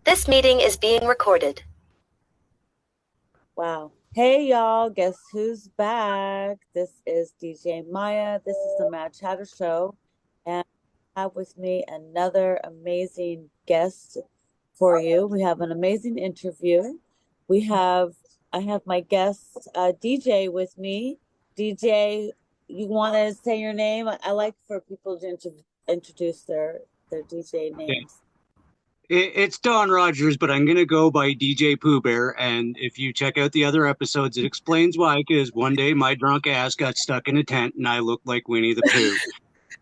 This meeting is being recorded. Wow. Hey y'all, guess who's back? This is DJ Maya. This is the Mad Chatter Show. And I have with me another amazing guest for you. We have an amazing interview. We have I have my guest DJ with me. DJ, you want to say your name? I like for people to introduce their DJ Yeah. names. It's Don Rogers, but I'm going to go by DJ Pooh Bear. And if you check out the other episodes, it explains why. Because one day my drunk ass got stuck in a tent and I looked like Winnie the Pooh.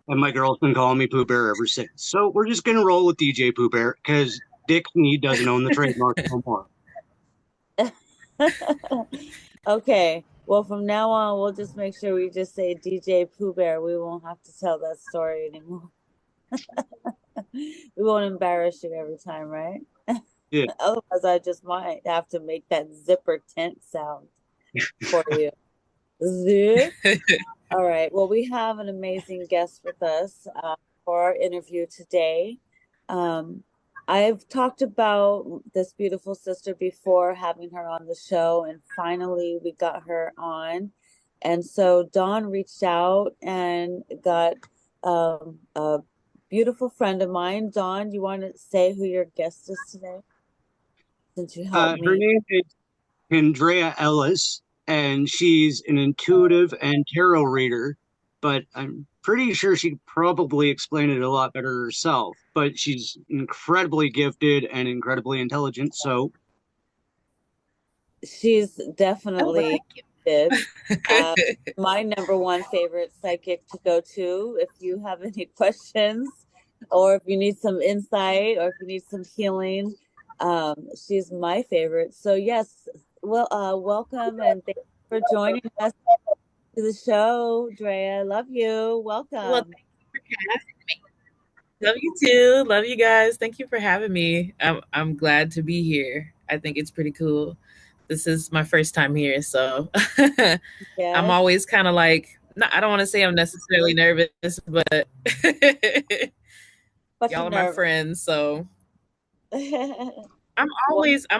And my girl's been calling me Pooh Bear ever since. So we're just going to roll with DJ Pooh Bear because Dick Sneed doesn't own the trademark no more. Okay. Well, from now on, we'll just make sure we just say DJ Pooh Bear. We won't have to tell that story anymore. We won't embarrass you every time, right? Yeah. Otherwise, I just might have to make that zipper tent sound for you. Zip. All right. Well, we have an amazing guest with us for our interview today. Um, I've talked about this beautiful sister before, having her on the show, and finally we got her on. And so Dawn reached out and got a beautiful friend of mine. Dawn, you want to say who your guest is today, since you helped Her me? name is Andrea Ellis, and she's an intuitive and tarot reader, but I'm pretty sure she'd probably explain it a lot better herself. But she's incredibly gifted and incredibly intelligent, so She's Oh, well, definitely thank you. gifted. Uh, my number one favorite psychic to go to if you have any questions or if you need some insight or if you need some healing. She's my favorite. So yes, well, welcome and thank you for joining us to the show, Drea. Love you. Well, Welcome. thank you for having me. Love you too. Love you guys. Thank you for having me. I'm glad to be here. I think it's pretty cool. This is my first time here, so I'm Yes. always kind of like, no, I don't want to say I'm necessarily nervous, but But you're y'all are my nervous. friends, so I'm Well,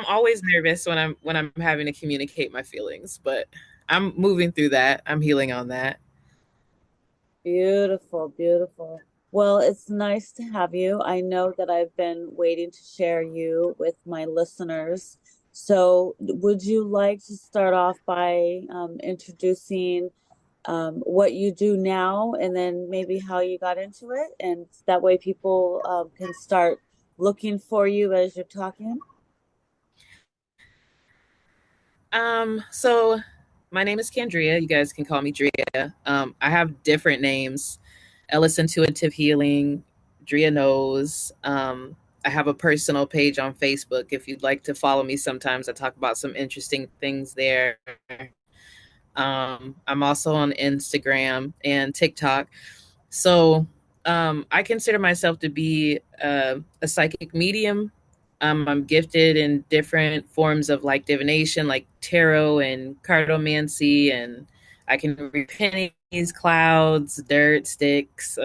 always nervous when I'm having to communicate my feelings, but I'm moving through that. I'm healing on that. beautiful, beautiful. Well, it's nice to have you. I know that I've been waiting to share you with my listeners. So, would you like to start off by introducing what you do now and then maybe how you got into it? And that way people can start looking for you as you're talking. So my name is Candria. You guys can call me Drea. I have different names: Ellis Intuitive Healing, Drea Knows. I have a personal page on Facebook. If you'd like to follow me, sometimes I talk about some interesting things there. I'm also on Instagram and TikTok. So I consider myself to be a psychic medium. I'm gifted in different forms of like divination, like tarot and cartomancy, and I can read pennies, clouds, dirt, sticks.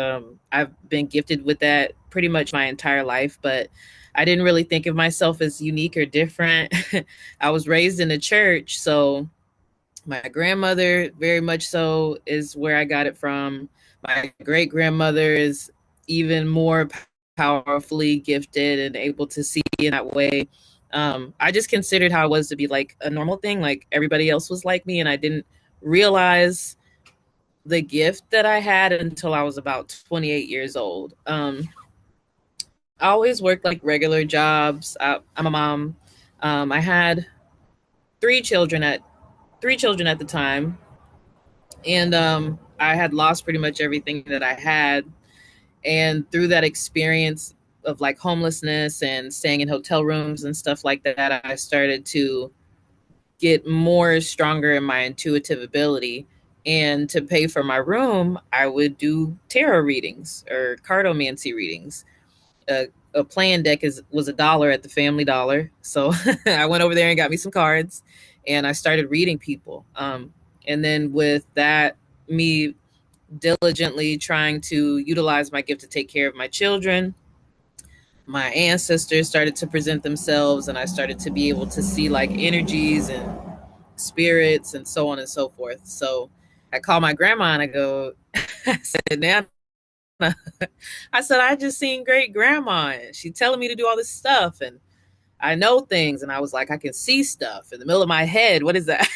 I've been gifted with that pretty much my entire life, but I didn't really think of myself as unique or different. I was raised in the church, so my grandmother, very much so, is where I got it from. My great grandmother is even more powerfully gifted and able to see in that way. I just considered how it was to be like a normal thing, like everybody else was like me, and I didn't realize the gift that I had until I was about 28 years old. I always worked like regular jobs. I'm a mom. I had three children at three children at the time, and I had lost pretty much everything that I had. And through that experience of like homelessness and staying in hotel rooms and stuff like that, I started to get more stronger in my intuitive ability. And to pay for my room, I would do tarot readings or cartomancy readings. A playing deck was $1 at the Family Dollar, so I went over there and got me some cards, and I started reading people. And then with that, me diligently trying to utilize my gift to take care of my children, my ancestors started to present themselves, and I started to be able to see like energies and spirits and so on and so forth. So I call my grandma and I go, I said, Nana, I said, I just seen great grandma and she telling me to do all this stuff and I know things. And I was like, I can see stuff in the middle of my head. What is that?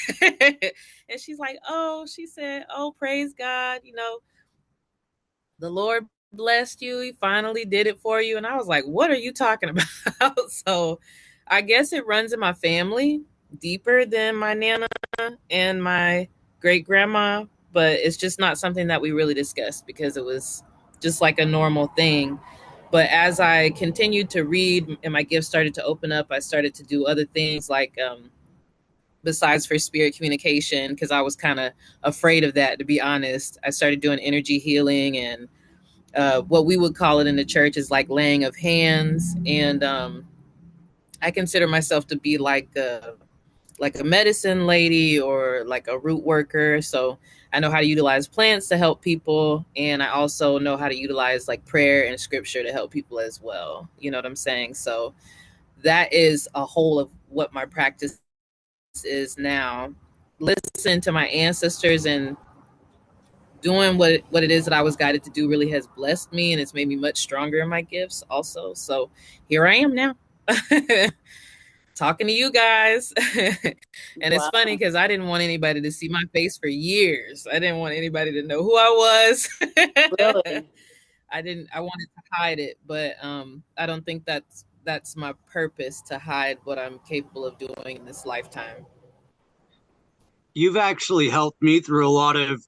And she's like, oh, she said, oh, praise God. You know, the Lord blessed you. He finally did it for you. And I was like, what are you talking about? So I guess it runs in my family deeper than my Nana and my great grandma, but it's just not something that we really discussed because it was just like a normal thing. But as I continued to read and my gifts started to open up, I started to do other things like, besides for spirit communication, because I was kind of afraid of that, to be honest. I started doing energy healing and what we would call it in the church is like laying of hands. And I consider myself to be like a medicine lady or like a root worker. So I know how to utilize plants to help people. And I also know how to utilize like prayer and scripture to help people as well. You know what I'm saying? So that is a whole of what my practice is now. Listen to my ancestors and doing what it is that I was guided to do really has blessed me, and it's made me much stronger in my gifts also. So here I am now. Talking to you guys. And it's funny because I didn't want anybody to see my face for years. I didn't want anybody to know who I was. Really? I wanted to hide it, but I don't think that's my purpose, to hide what I'm capable of doing in this lifetime. You've actually helped me through a lot of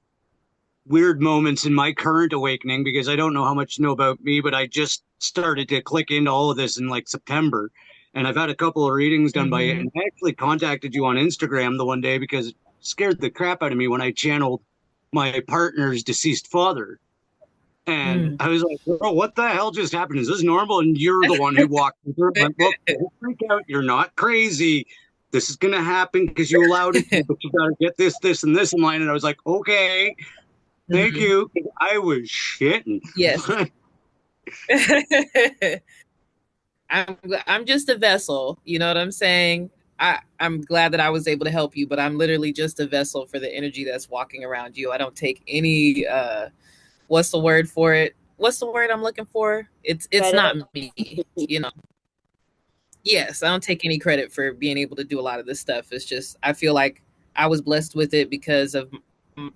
weird moments in my current awakening because I don't know how much you know about me, but I just started to click into all of this in like September. And I've had a couple of readings done by it. Mm-hmm. And I actually contacted you on Instagram the one day because it scared the crap out of me when I channeled my partner's deceased father. And I was like, bro, what the hell just happened? Is this normal? And you're the one who walked me through. Like, look, don't freak out. You're not crazy. This is going to happen because you allowed it to, but you got to get this, this, and this in line. And I was like, okay, thank Mm-hmm. you. I was shitting. Yes. I'm just a vessel. You know what I'm saying? I'm glad that I was able to help you, but I'm literally just a vessel for the energy that's walking around you. I don't take any what's the word for it? What's the word I'm looking for? It's not me, you know. Yes, I don't take any credit for being able to do a lot of this stuff. It's just I feel like I was blessed with it because of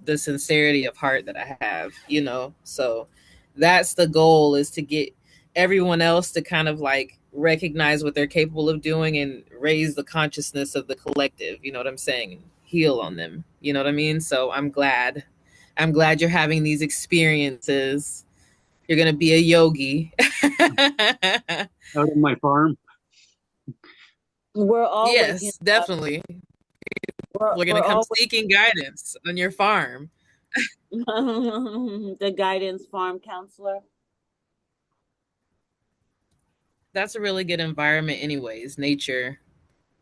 the sincerity of heart that I have, you know. So that's the goal, is to get everyone else to kind of like recognize what they're capable of doing and raise the consciousness of the collective, you know what I'm saying, and heal on them, you know what I mean? So I'm glad you're having these experiences. You're going to be a yogi. Out on my farm. We're all waking Yes, up. definitely. We're going to come seeking guidance on your farm. The guidance farm counselor. That's a really good environment anyways, nature.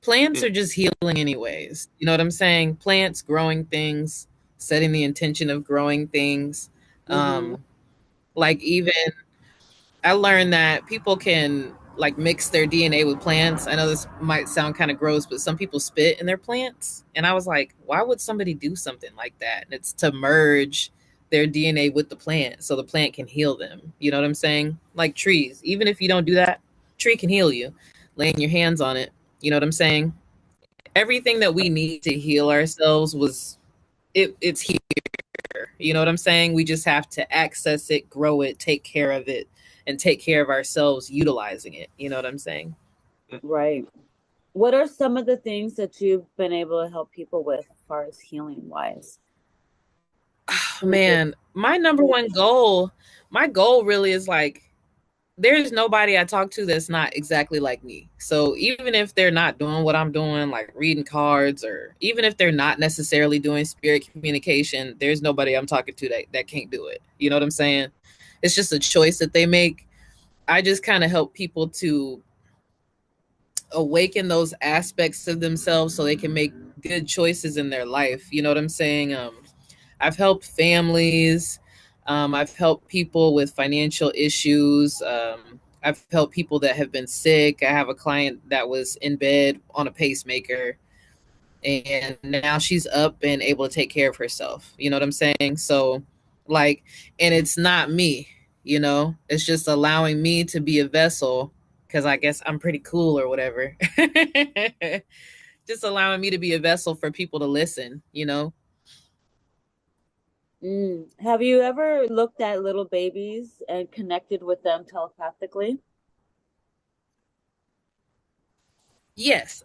Plants are just healing anyways. You know what I'm saying? Plants, growing things, setting the intention of growing things. Like even I learned that people can like mix their DNA with plants. I know this might sound kind of gross, but some people spit in their plants. And I was like, why would somebody do something like that? And it's to merge their DNA with the plant so the plant can heal them. You know what I'm saying? Like trees. Even if you don't do that, tree can heal you. Laying your hands on it. You know what I'm saying? Everything that we need to heal ourselves it's here. You know what I'm saying? We just have to access it, grow it, take care of it, and take care of ourselves utilizing it. You know what I'm saying? Right. What are some of the things that you've been able to help people with as far as healing wise? Oh, man, my goal really is like, there's nobody I talk to that's not exactly like me. So even if they're not doing what I'm doing, like reading cards, or even if they're not necessarily doing spirit communication, there's nobody I'm talking to that can't do it. You know what I'm saying? It's just a choice that they make. I just kind of help people to awaken those aspects of themselves so they can make good choices in their life. You know what I'm saying? I've helped families. I've helped people with financial issues. I've helped people that have been sick. I have a client that was in bed on a pacemaker, and now she's up and able to take care of herself. You know what I'm saying? So, like, and it's not me, it's just allowing me to be a vessel because I guess I'm pretty cool or whatever. Just allowing me to be a vessel for people to listen. Have you ever looked at little babies and connected with them telepathically? Yes.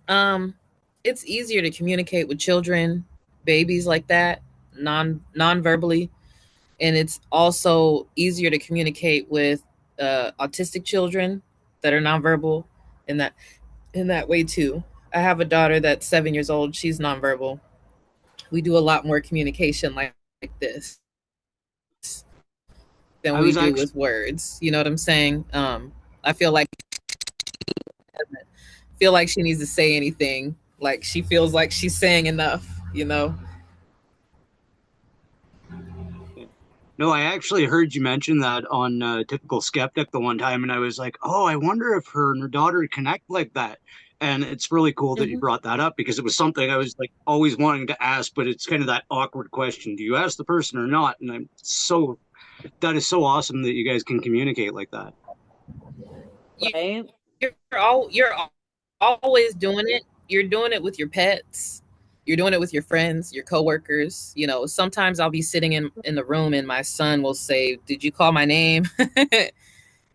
It's easier to communicate with children, babies like that, non-verbally, and it's also easier to communicate with autistic children that are nonverbal in that way too. I have a daughter that's 7 years old. She's nonverbal. We do a lot more communication like this than I we was do actually with words. You know what I'm saying? I feel like she needs to say anything. Like she feels like she's saying enough. no, I actually heard you mention that on Typical Skeptic the one time, and I was like, oh, I wonder if her and her daughter connect like that. And it's really cool that you Mhm. brought that up because it was something I was like always wanting to ask, but it's kind of that awkward question: do you ask the person or not? And I'm so that is so awesome that you guys can communicate like that. Right? You're always doing it. You're doing it with your pets. You're doing it with your friends, your coworkers. Sometimes I'll be sitting in the room and my son will say, "Did you call my name?"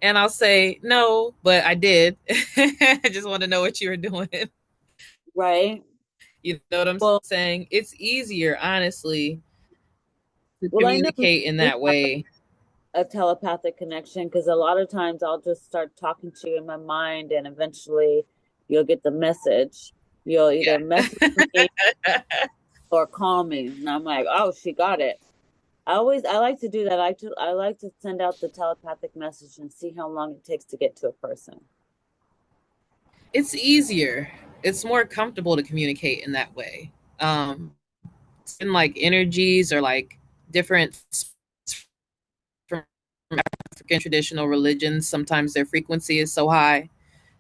And I'll say, "No, but I did. I just want to know what you were doing." Right. You know what I'm Well, saying? It's easier, honestly, to I know communicate in we that have way. a telepathic connection because a lot of times I'll just start talking to you in my mind and eventually you'll get the message. You'll either message me or call me. And I'm like, oh, she got it. I like to do that. I like to send out the telepathic message and see how long it takes to get to a person. It's easier. It's more comfortable to communicate in that way. In like energies or like different from African traditional religions, sometimes their frequency is so high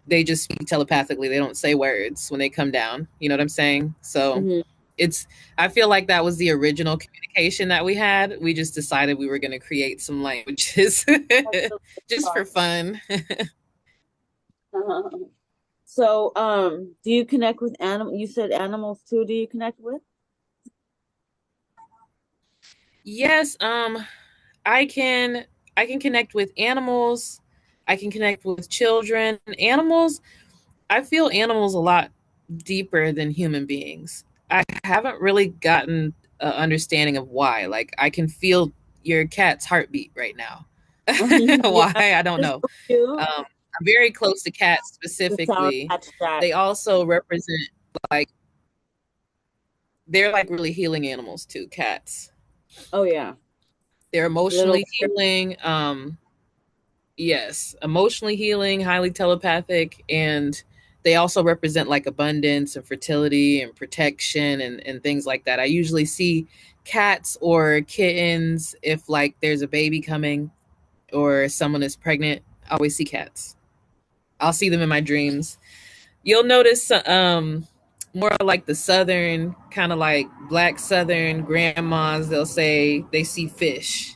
they just speak telepathically. They don't say words when they come down. You know what I'm saying? So Mhm. it's I feel like that was the original communication that we had. We just decided we were going to create some languages That's so just for fun. fun. So, do you connect with animal? You said animals too. Do you connect with? Yes, I can I can connect with animals. I can connect with children. Animals, I feel animals a lot deeper than human beings. I haven't really gotten an understanding of why. Like I can feel your cat's heartbeat right now. Why? Yeah, I don't just know. for you. I'm very close to cats The Sour specifically. Patch Jack. They also represent like they're like really healing animals too, cats. Oh yeah, They're little. emotionally healing. Yes, emotionally healing, highly telepathic, and they also represent like abundance and fertility and protection and things like that. I usually see cats or kittens if like there's a baby coming or someone is pregnant. I always see cats. I'll see them in my dreams. You'll notice more like the southern kind of like black southern grandmas, they'll say they see fish.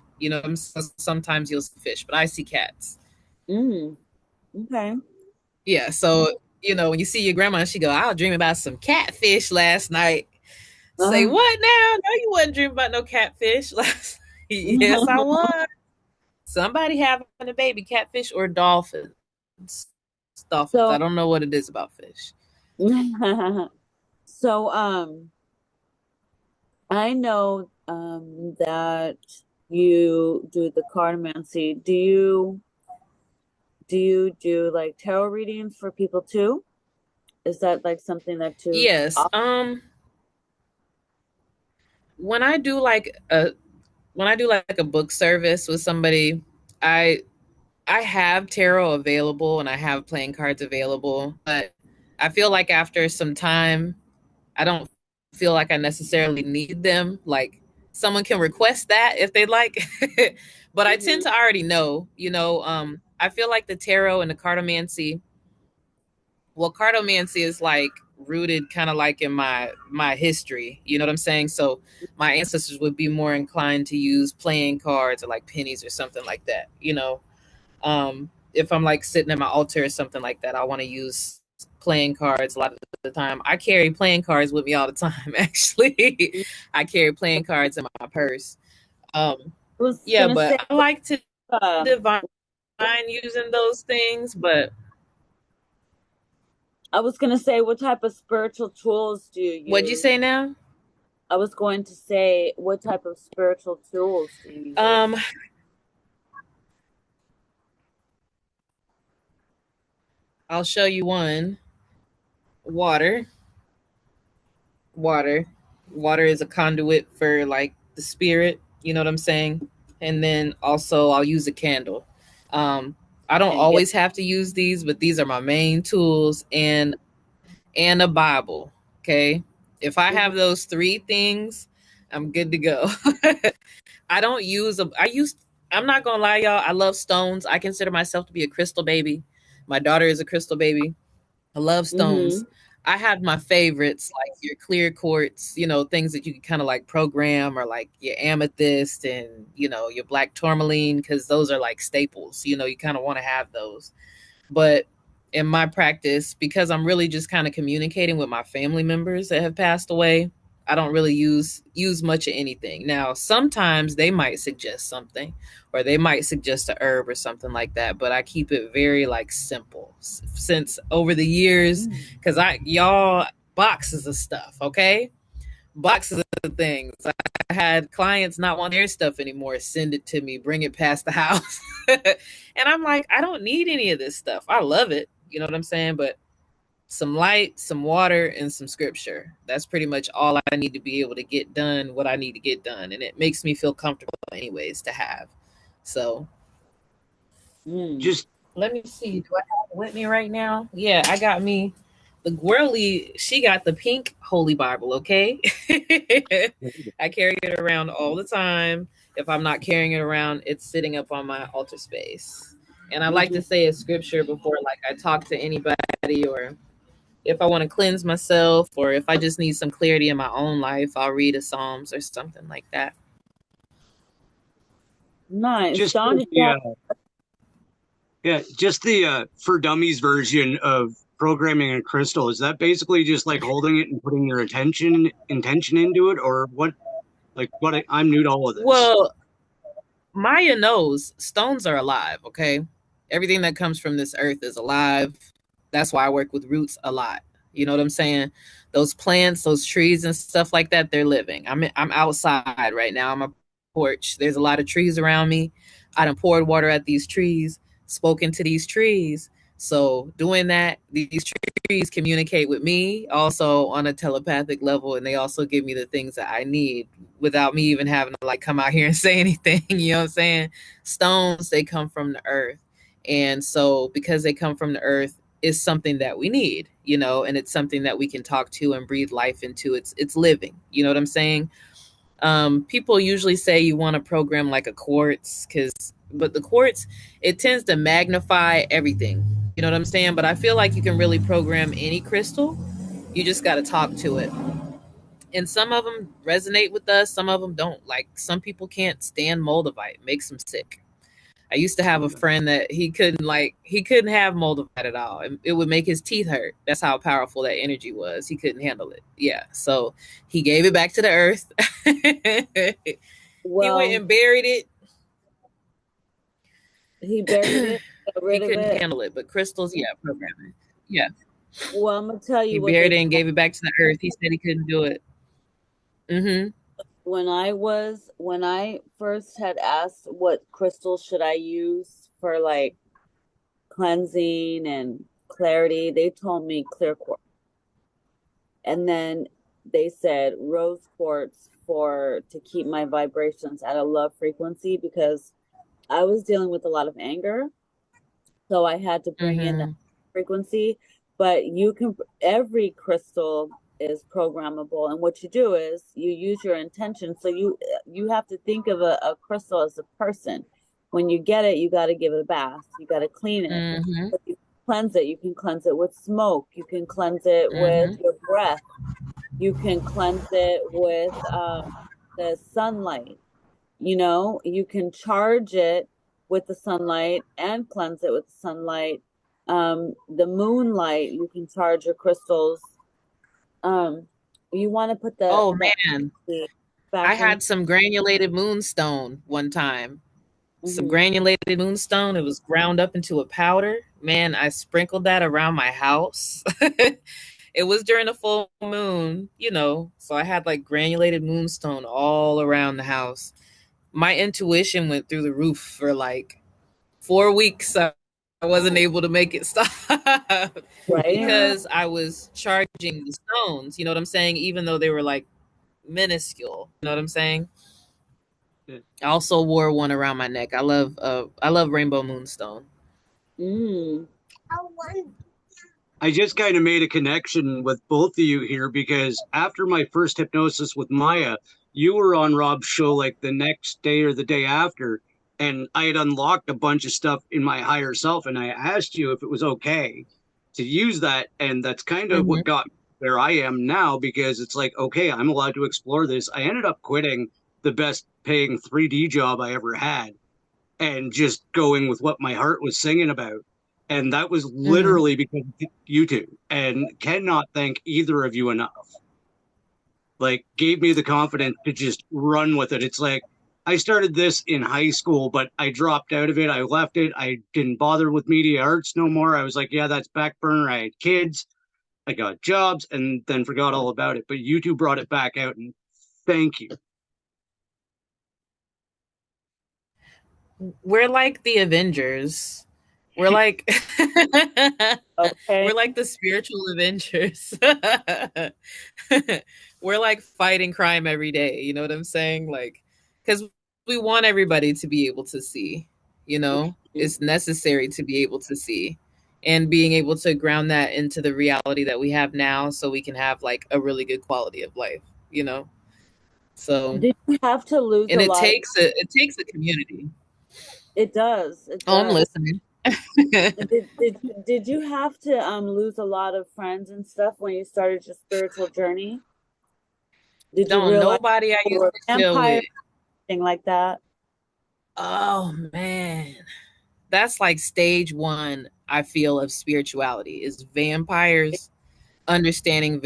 Sometimes you'll see fish, but I see cats. Mm, okay. Yeah, so when you see your grandma, she go, "I was dreaming about some catfish last night." Say Uh, what now? No, you wasn't dreaming about no catfish last. Yes, I was. Somebody having a baby, catfish or dolphins. Dolphins. I so, don't know what it is about fish. so, I know that you do the cartomancy. Do you do like tarot readings for people too? Is that like something that you Yes. When I do like a book service with somebody, I I have tarot available and I have playing cards available, but I feel like after some time, I don't feel like I necessarily need them. Like someone can request that if they'd like, but I tend Mhm. to already know. I feel like the tarot and the cartomancy. Well, cartomancy is like rooted kind of like in my history. You know what I'm saying? So my ancestors would be more inclined to use playing cards or like pennies or something like that. If I'm like sitting at my altar or something like that, I want to use playing cards a lot of the time. I carry playing cards with me all the time. Actually, I carry playing cards in my purse. I was Yeah, gonna but say, I like to uh, divine using those things. But I was gonna say, what type of spiritual tools do you what'd you use? say now? I was going to say, what type of spiritual tools do you use? I'll show you one. Water. Water. Water is a conduit for like the spirit, you know what I'm saying? And then also I'll use a candle. Um, I don't And get always have to use these, but these are my main tools and a Bible. Okay. If I mhm. have those three things, I'm good to go. I don't use a I use I'm not gonna lie, y'all. I love stones. I consider myself to be a crystal baby. My daughter is a crystal baby. I love stones. I have my favorites, like your clear quartz, things that you can kind of like program, or like your amethyst and, your black tourmaline, because those are like staples. You kind of want to have those. But in my practice, because I'm really just kind of communicating with my family members that have passed away, I don't really use much of anything. Now, sometimes they might suggest something, or they might suggest a herb or something like that, but I keep it very like simple. Since over the years, because I y'all boxes of stuff, okay? Boxes of things. I had clients not want their stuff anymore, send it to me, bring it past the house. And I'm like, I don't need any of this stuff. I love it. You know what I'm saying? But some light, some water, and some scripture. That's pretty much all I need to be able to get done what I need to get done. And it makes me feel comfortable, anyways, to have. So Mm. Just let me see. Do I have it with me right now? Yeah, I got me the girly. She got the pink Holy Bible. Okay, I carry it around all the time. If I'm not carrying it around, it's sitting up on my altar space. And I like to Mhm. say a scripture before, like, I talk to anybody, or if I want to cleanse myself, or if I just need some clarity in my own life, I'll read a Psalms or something like that. Nice. just Don, for did you the have, just the for dummies version of programming a crystal. Is that basically just like holding it and putting your intention into it, or what? Like what? I'm new to all of this. Well, Maya knows stones are alive, okay? Everything that comes from this earth is alive. That's why I work with roots a lot. You know what I'm saying? Those plants, those trees and stuff like that, they're living. I'm outside right now. I'm a porch. There's a lot of trees around me. I done poured water at these trees, spoken to these trees. So doing that, these trees communicate with me also on a telepathic level, and they also give me the things that I need without me even having to like come out here and say anything. You know what I'm saying? Stones, they come from the earth. And so because they come from the earth, is something that we need, and it's something that we can talk to and breathe life into. It's living. You know what I'm saying? People usually say you want to program like a quartz, but the quartz, it tends to magnify everything. You know what I'm saying? But I feel like you can really program any crystal. You just got to talk to it. And some of them resonate with us, some of them don't. Like some people can't stand moldavite, it makes them sick. I used to have a friend that he couldn't have moldavite at all. It would make his teeth hurt. That's how powerful that energy was. He couldn't handle it. Yeah. So he gave it back to the earth. He went well, and buried it. he buried it, got He rid of couldn't it. handle it. But crystals, yeah, programming. Yeah. Well, I'm gonna tell He you what buried they it and told gave it back to the earth. He said he couldn't do it. Mm-hmm. when I first had asked what crystal should I use for like cleansing and clarity, they told me clear quartz. And then they said rose quartz for to keep my vibrations at a low frequency because I was dealing with a lot of anger. So I had to bring in that Mm-hmm. frequency. But you can, every crystal is programmable. And what you do is you use your intention. So you have to think of a crystal as a person. when you get it, you got to give it a bath. You got to clean it. Mm-hmm. But you cleanse it. You can cleanse it with smoke. You can cleanse it with Mm-hmm. your breath. You can cleanse it with the sunlight. You can charge it with the sunlight and cleanse it with the sunlight. The moonlight, you can charge your crystals. You want to put Oh the man, I back in. had some granulated moonstone one time. Some Mhm. granulated moonstone. It was ground up into a powder. Man, I sprinkled that around my house. It was during a full moon, so I had like granulated moonstone all around the house. My intuition went through the roof for like 4 weeks. I wasn't able to make it stop Right? because I was charging the stones. You know what I'm saying? Even though they were like minuscule. You know what I'm saying? I also wore one around my neck. I love rainbow moonstone. Mm. I just kind of made a connection with both of you here because after my first hypnosis with Maya, you were on Rob's show like the next day or the day after, and I had unlocked a bunch of stuff in my higher self, and I asked you if it was okay to use that, and that's kind of Mm-hmm. what got me where I am now because it's like, okay, I'm allowed to explore this. I ended up quitting the best paying 3D job I ever had and just going with what my heart was singing about. And that was Mm-hmm. literally because of you two. And cannot thank either of you enough. Like, gave me the confidence to just run with it. It's like I started this in high school, but I dropped out of it. I left it. I didn't bother with media arts no more. I was like, yeah, that's back burner. I had kids, I got jobs, and then forgot all about it. But you two brought it back out, and thank you. We're like the Avengers. We're like Okay. we're like the spiritual Avengers. We're like fighting crime every day, you know what I'm saying? Like cuz we want everybody to be able to see, you know? Mhm. It's necessary to be able to see and being able to ground that into the reality that we have now so we can have like a really good quality of life, you know? So, Did you have to lose and a it lot of takes a community. it does. It Oh, I'm does. listening. Did you have to lose a lot of friends and stuff when you started your spiritual journey? Did you Don't realize nobody I people used were to chill vampires, with. thing like that? Oh man. That's like stage one, I feel, of spirituality is vampires, understanding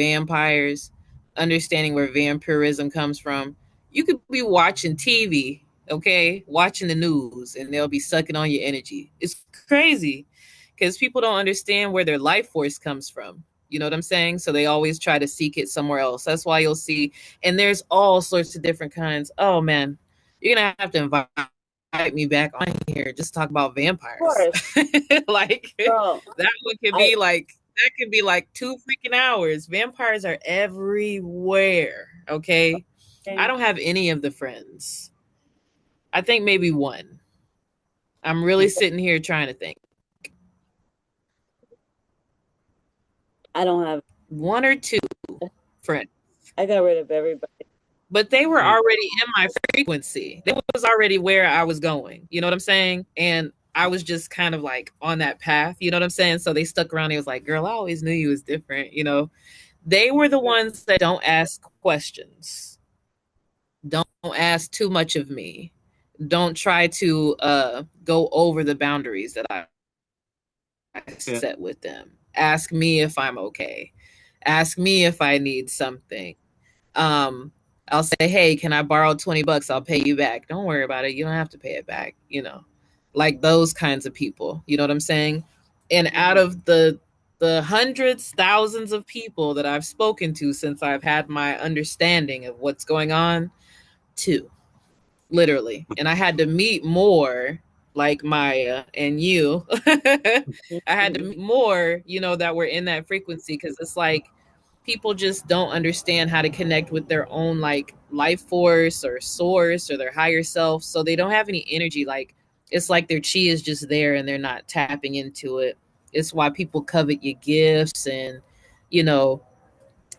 where vampirism comes from. You could be watching TV, okay, watching the news, and they'll be sucking on your energy. It's crazy because people don't understand where their life force comes from. You know what I'm saying? So they always try to seek it somewhere else. That's why you'll see, and there's all sorts of different kinds. Oh man, you're gonna have to invite me back on here just talk about Of vampires. course, Like girl. that one could I be like that could be like 2 freaking hours. Vampires are everywhere. Okay. I don't have any of the friends. I think maybe one. I'm really sitting here trying to think. I don't have. One or two friends. I got rid of everybody. But they were already in my frequency. They was already where I was going. You know what I'm saying? And I was just kind of like on that path. You know what I'm saying? So they stuck around. They was like, girl, I always knew you was different. They were the ones that don't ask questions. Don't ask too much of me. Don't try to go over the boundaries that I Yeah. set with them. Ask me if I'm okay. Ask me if I need something. Um, I'll say, hey, can I borrow $20? I'll pay you back. Don't worry about it. You don't have to pay it back. Like those kinds of people. You know what I'm saying? And out of the hundreds, thousands of people that I've spoken to since I've had my understanding of what's going on, two, literally. And I had to meet more like Maya and you. I had to Mhm. meet more, that were in that frequency because it's like people just don't understand how to connect with their own like life force or source or their higher self. So they don't have any energy. Like it's like their chi is just there and they're not tapping into it. It's why people covet your gifts and, you know,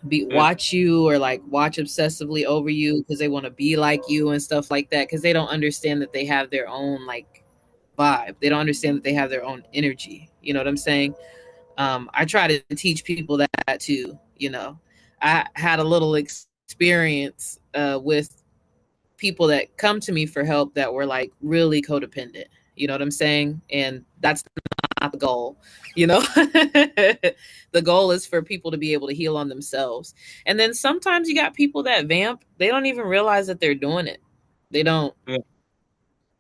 be Yeah. watch you or like watch obsessively over you because they want to be like you and stuff like that because they don't understand that they have their own like vibe. They don't understand that they have their own energy. You know what I'm saying? I try to teach people that too. You know, I had a little experience with people that come to me for help that were like really codependent. You know what I'm saying? And that's not the goal. You know, the goal is for people to be able to heal on themselves. And then sometimes you got people that vamp, they don't even realize that they're doing it. They don't. Yeah.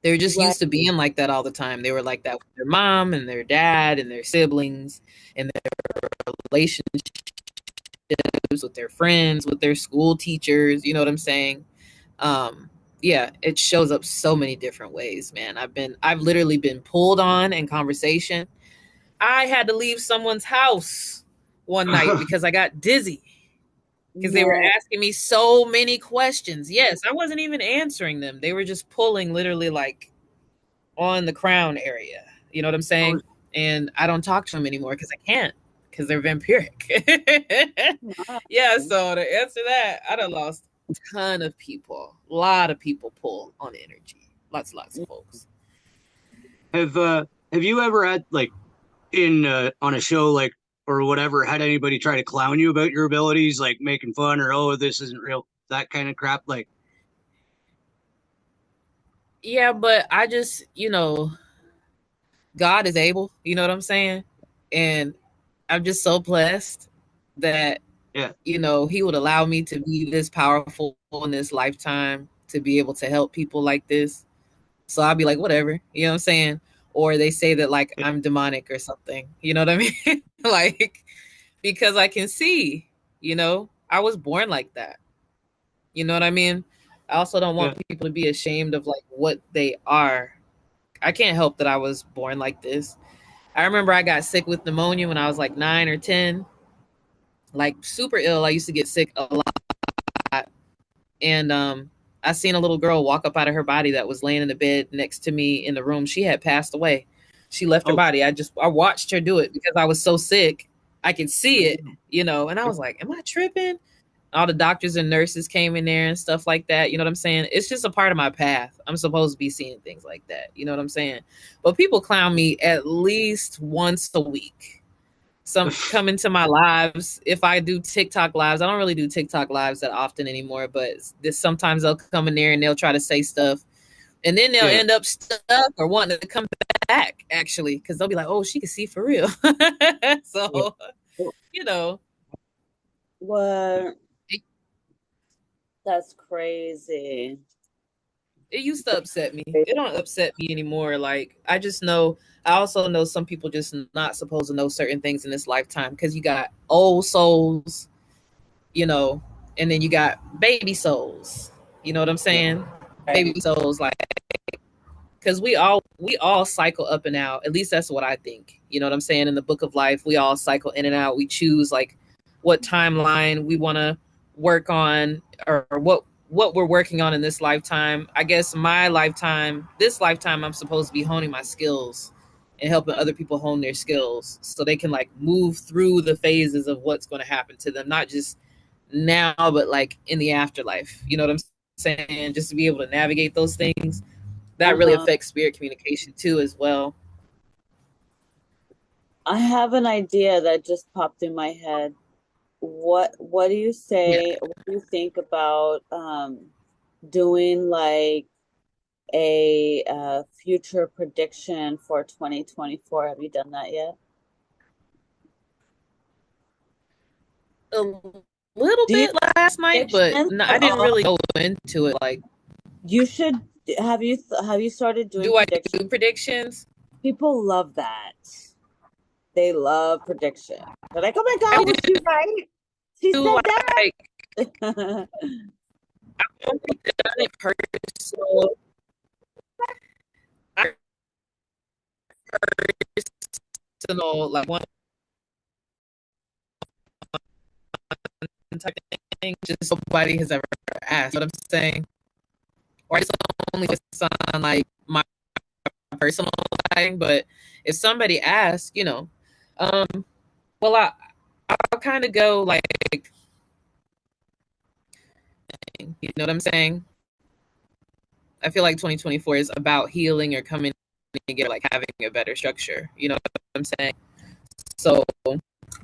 They're just Right. used to being like that all the time. They were like that with their mom and their dad and their siblings and their relationships with their friends, with their school teachers. You know what I'm saying? Yeah, it shows up so many different ways, man. I've literally been pulled on in conversation. I had to leave someone's house one night because I got dizzy because they were No. asking me so many questions. Yes, I wasn't even answering them. They were just pulling literally like on the crown area. You know what I'm saying? And I don't talk to them anymore because I can't, because they're vampiric. Yeah, so to answer that, I done lost a ton of people. A lot of people pull on energy. Lots of folks. Have you ever had like in on a show like or whatever had anybody try to clown you about your abilities, like making fun or oh this isn't real, that kind of crap? Like, Yeah, but I just, God is able, you know what I'm saying? And I'm just so blessed that, yeah, he would allow me to be this powerful in this lifetime to be able to help people like this. So I'll be like, whatever, you know what I'm saying? Or they say that like yeah, I'm demonic or something, you know what I mean? Like, because I can see, I was born like that. You know what I mean? I also don't yeah. want people to be ashamed of like what they are. I can't help that I was born like this. I remember I got sick with pneumonia when I was like 9 or 10, like super ill. I used to get sick a lot. And I seen a little girl walk up out of her body that was laying in the bed next to me in the room. She had passed away. She left her Oh, body. I watched her do it because I was so sick. I could see it, and I was like, am I tripping? All the doctors and nurses came in there and stuff like that. You know what I'm saying? It's just a part of my path. I'm supposed to be seeing things like that. You know what I'm saying? But people clown me at least once a week. Some come into my lives. If I do TikTok lives, I don't really do TikTok lives that often anymore, but sometimes they'll come in there and they'll try to say stuff. And then they'll yeah. end up stuck or wanting to come back, actually, because they'll be like, oh, she can see for real. So, you know, What? it, That's crazy. it used to upset me. It don't upset me anymore. Like, I also know some people just not supposed to know certain things in this lifetime because you got old souls, you know, and then you got baby souls. You know what I'm saying? Baby souls, like, because we all cycle up and out. At least that's what I think. You know what I'm saying? In the book of life, we all cycle in and out. We choose like what timeline we want to work on, or what we're working on in this lifetime. I guess this lifetime, I'm supposed to be honing my skills and helping other people hone their skills so they can like move through the phases of what's going to happen to them, not just now, but like in the afterlife. You know what I'm saying? Just to be able to navigate those things, that really Uh-huh. affects spirit communication too as well. I have an idea that just popped in my head. What do you Yeah. say? What do you think about doing like a future prediction for 2024? Have you done that yet? A little Do you bit last night, but predictions no, I at didn't all? really go into it. Like, You should have you started doing do I predictions? do predictions? People love that. They love prediction. They're like, oh my I God, was she right? She do said like that. I've only done it personal. I personal like one type of thing. Just nobody has ever asked. You know what I'm saying? Or it's only focus on like my personal thing. But if somebody asks, um, well, I'll kind of go like, you know what I'm saying? I feel like 2024 is about healing or coming together, like having a better structure. You know what I'm saying? So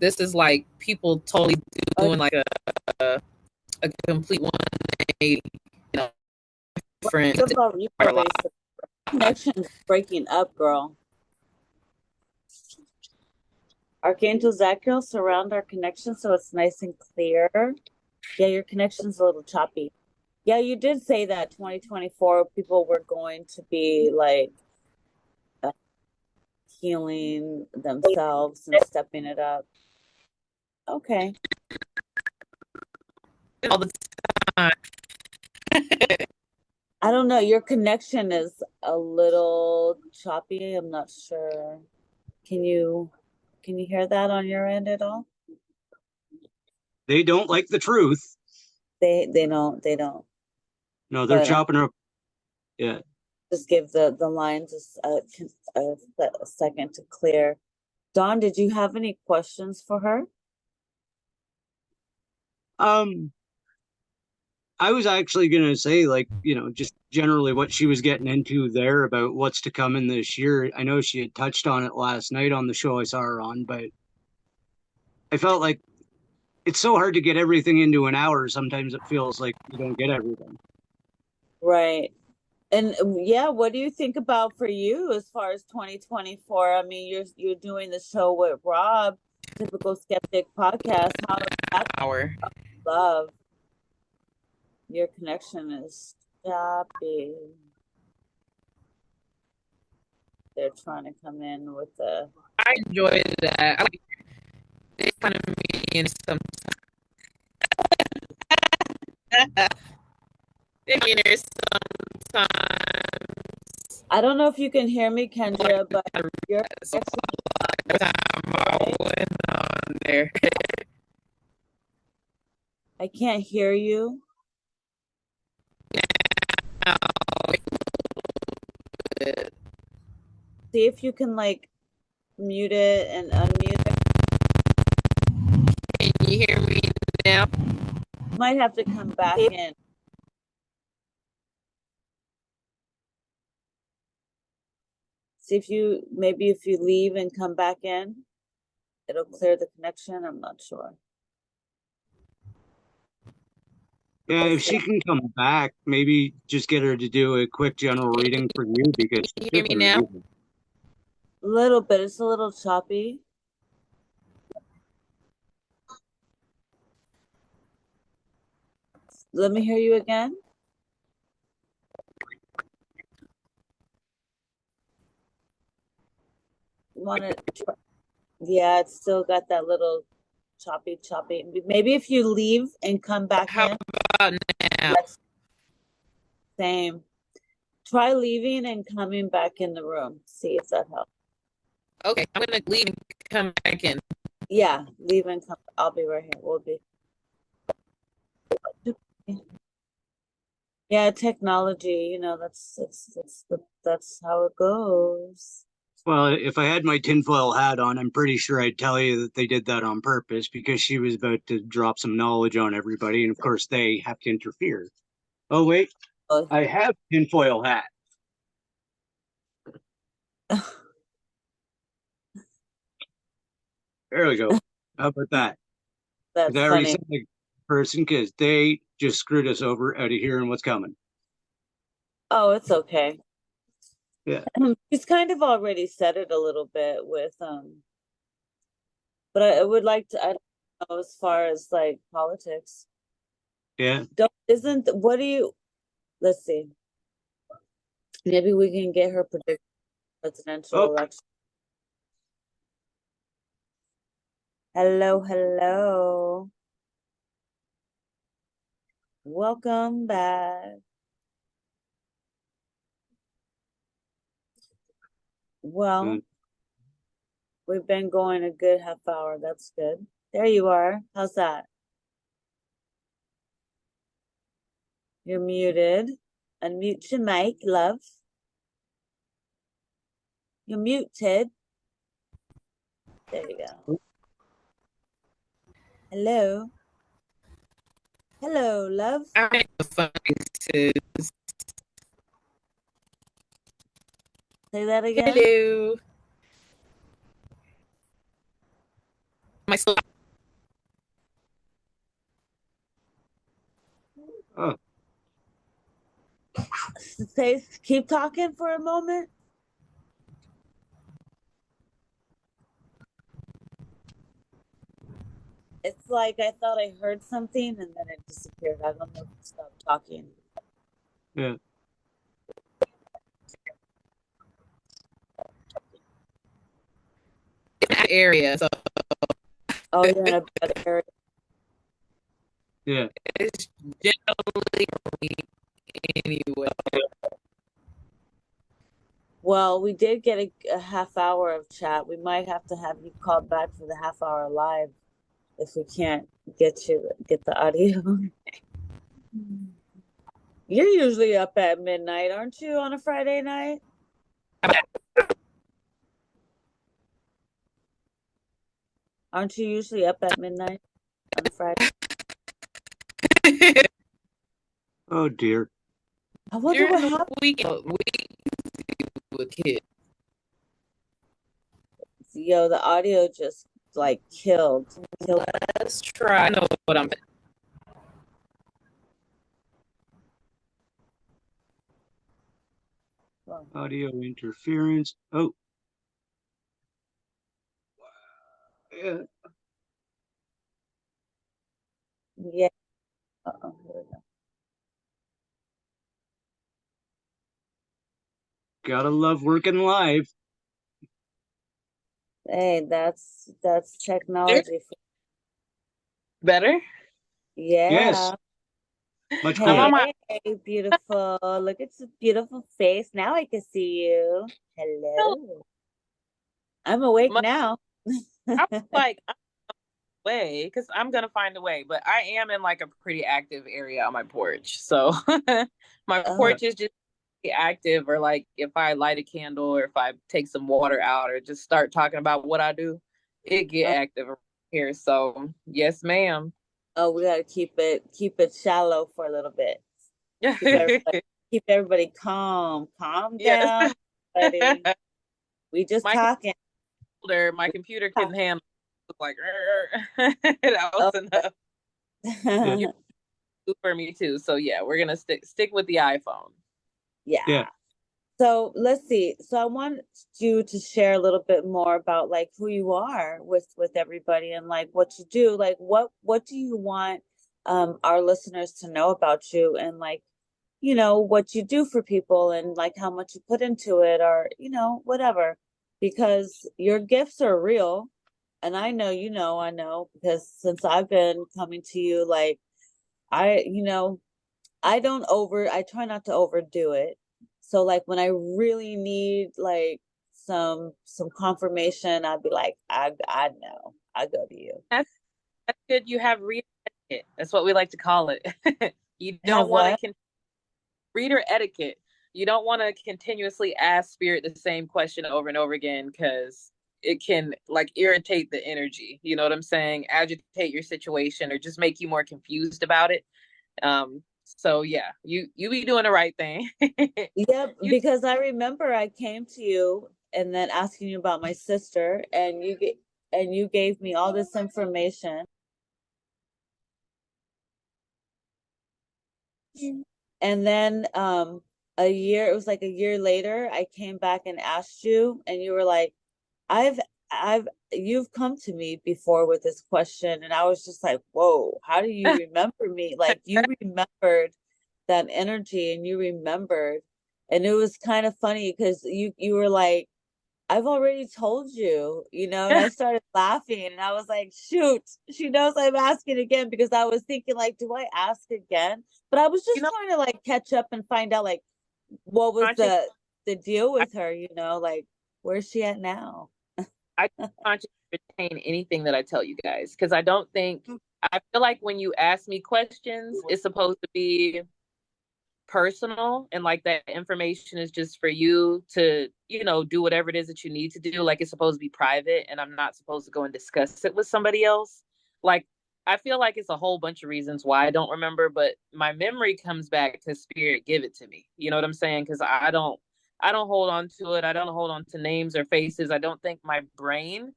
this is like people totally doing like a complete 180, you know, different. What about you, Elise? Connection's breaking up, girl. Archangel Zachiel, surround our connection so it's nice and clear. Yeah, your connection's a little choppy. Yeah, you did say that 2024 people were going to be like healing themselves and stepping it up. Okay. All the time. I don't know. Your connection is a little choppy. I'm not sure. Can you hear that on your end at all? They don't like the truth. They don't. No, they're But chopping up. Yeah. just give the lines a second to clear. Dawn, did you have any questions for her? I was actually going to say, like, you know, just generally what she was getting into there about what's to come in this year. I know she had touched on it last night on the show I saw her on, but I felt like it's so hard to get everything into an hour. Sometimes it feels like you don't get everything. Right. And yeah, what do you think about for you as far as 2024? I mean, you're doing the show with Rob, Typical Skeptic Podcast. How does that Hour. love? Your connection is choppy. They're trying to come in with the. I enjoy that. I like they kind of me in some. They mean there's sometimes. I don't know if you can hear me, Kendra, but your connection. I went on there. I can't hear you. See if you can like mute it and unmute it. Can you hear me now? Might have to come back in. See if you maybe if you leave and come back in, it'll clear the connection. I'm not sure. Yeah, if she can come back, maybe just get her to do a quick general reading for you because Can you hear me now? A little bit. It's a little choppy. Let me hear you again. Want to? Yeah, it's still got that little choppy. Maybe if you leave and come back How in. about now? Same. Try leaving and coming back in the room. See if that helps. Okay, I'm gonna leave and come back in. Yeah, leave and come. I'll be right here. We'll be. Yeah, technology. You know, that's how it goes. Well, if I had my tinfoil hat on, I'm pretty sure I'd tell you that they did that on purpose because she was about to drop some knowledge on everybody, and of course they have to interfere. Oh wait, I have tinfoil hat. There we go. How about that? That's I already funny. said the person because they just screwed us over out of hearing what's coming. Oh, it's okay. Yeah. He's kind of already said it a little bit with but I would like to. I don't know as far as like politics. Yeah. What do you? Let's see. Maybe we can get her prediction presidential election. Hello. Welcome back. Well, we've been going a good half hour. That's good. There you are. How's that? You're muted. Unmute your mic, love. You're muted. There you go. Hello. Hello, love. I make the fun to Say that again. Hello. My Oh, Keep talking for a moment. It's like I thought I heard something and then it disappeared. I don't know if you stopped talking. yeah. area, so Oh, you're in a bad area. Yeah. it's generally anyway. Well, we did get a half hour of chat. We might have to have you call back for the half hour live if we can't get the audio. You're usually up at midnight, aren't you, on a Friday night? Aren't you usually up at midnight on a Friday? Oh dear. I wonder During what the happened. week with kids. Yo, the audio just like killed. Let's try. I know what I'm. Audio interference. Oh. Yeah. Yeah. Uh-oh, here we go. Gotta love working live. Hey, that's technology. Better? Yeah. Yes. Much Hey, cooler. beautiful. Look at your beautiful face. Now I can see you. Hello. I'm awake now. I'm like, I'm way because I'm gonna find a way, but I am in like a pretty active area on my porch. So my porch is just active, or like if I light a candle or if I take some water out or just start talking about what I do, it get active here. So yes, ma'am. Oh, we gotta keep it shallow for a little bit. Keep Yes. everybody calm. Calm down, buddy. We just My talking. computer, my computer couldn't handle it. Like that was enough Yeah. for me too. So yeah, we're gonna stick with the iPhone. Yeah. So let's see. So I want you to share a little bit more about like who you are with everybody and like what you do. Like what do you want our listeners to know about you and like what you do for people and like how much you put into it or whatever, because your gifts are real. And I know I know because since I've been coming to you, like I I try not to overdo it. So like when I really need like some confirmation, I'd be like, I know. I go to you. That's good. You have reader etiquette. That's what we like to call it. You Have don't want what? to reader etiquette. You don't want to continuously ask spirit the same question over and over again because it can like irritate the energy. You know what I'm saying? Agitate your situation or just make you more confused about it. So yeah, you be doing the right thing. Yep, You because I remember I came to you and then asking you about my sister and you gave me all this information. And then it was like a year later, I came back and asked you, and you were like, I've you've come to me before with this question. And I was just like, whoa, how do you remember me? Like you remembered that energy and you remembered. And it was kind of funny because you were like, I've already told you, and I started laughing and I was like, shoot, she knows I'm asking again because I was thinking like, do I ask again? But I was you just know trying to like catch up and find out like what was conscious the deal I, with her, like where's she at now? I consciously retain anything that I tell you guys because I don't think I feel like when you ask me questions, it's supposed to be personal and like that information is just for you to do whatever it is that you need to do, like it's supposed to be private and I'm not supposed to go and discuss it with somebody else. Like I feel like it's a whole bunch of reasons why I don't remember, but my memory comes back because spirit give it to me, you know what I'm saying? Because I don't I don't hold on to it. I don't hold on to names or faces. I don't think my brain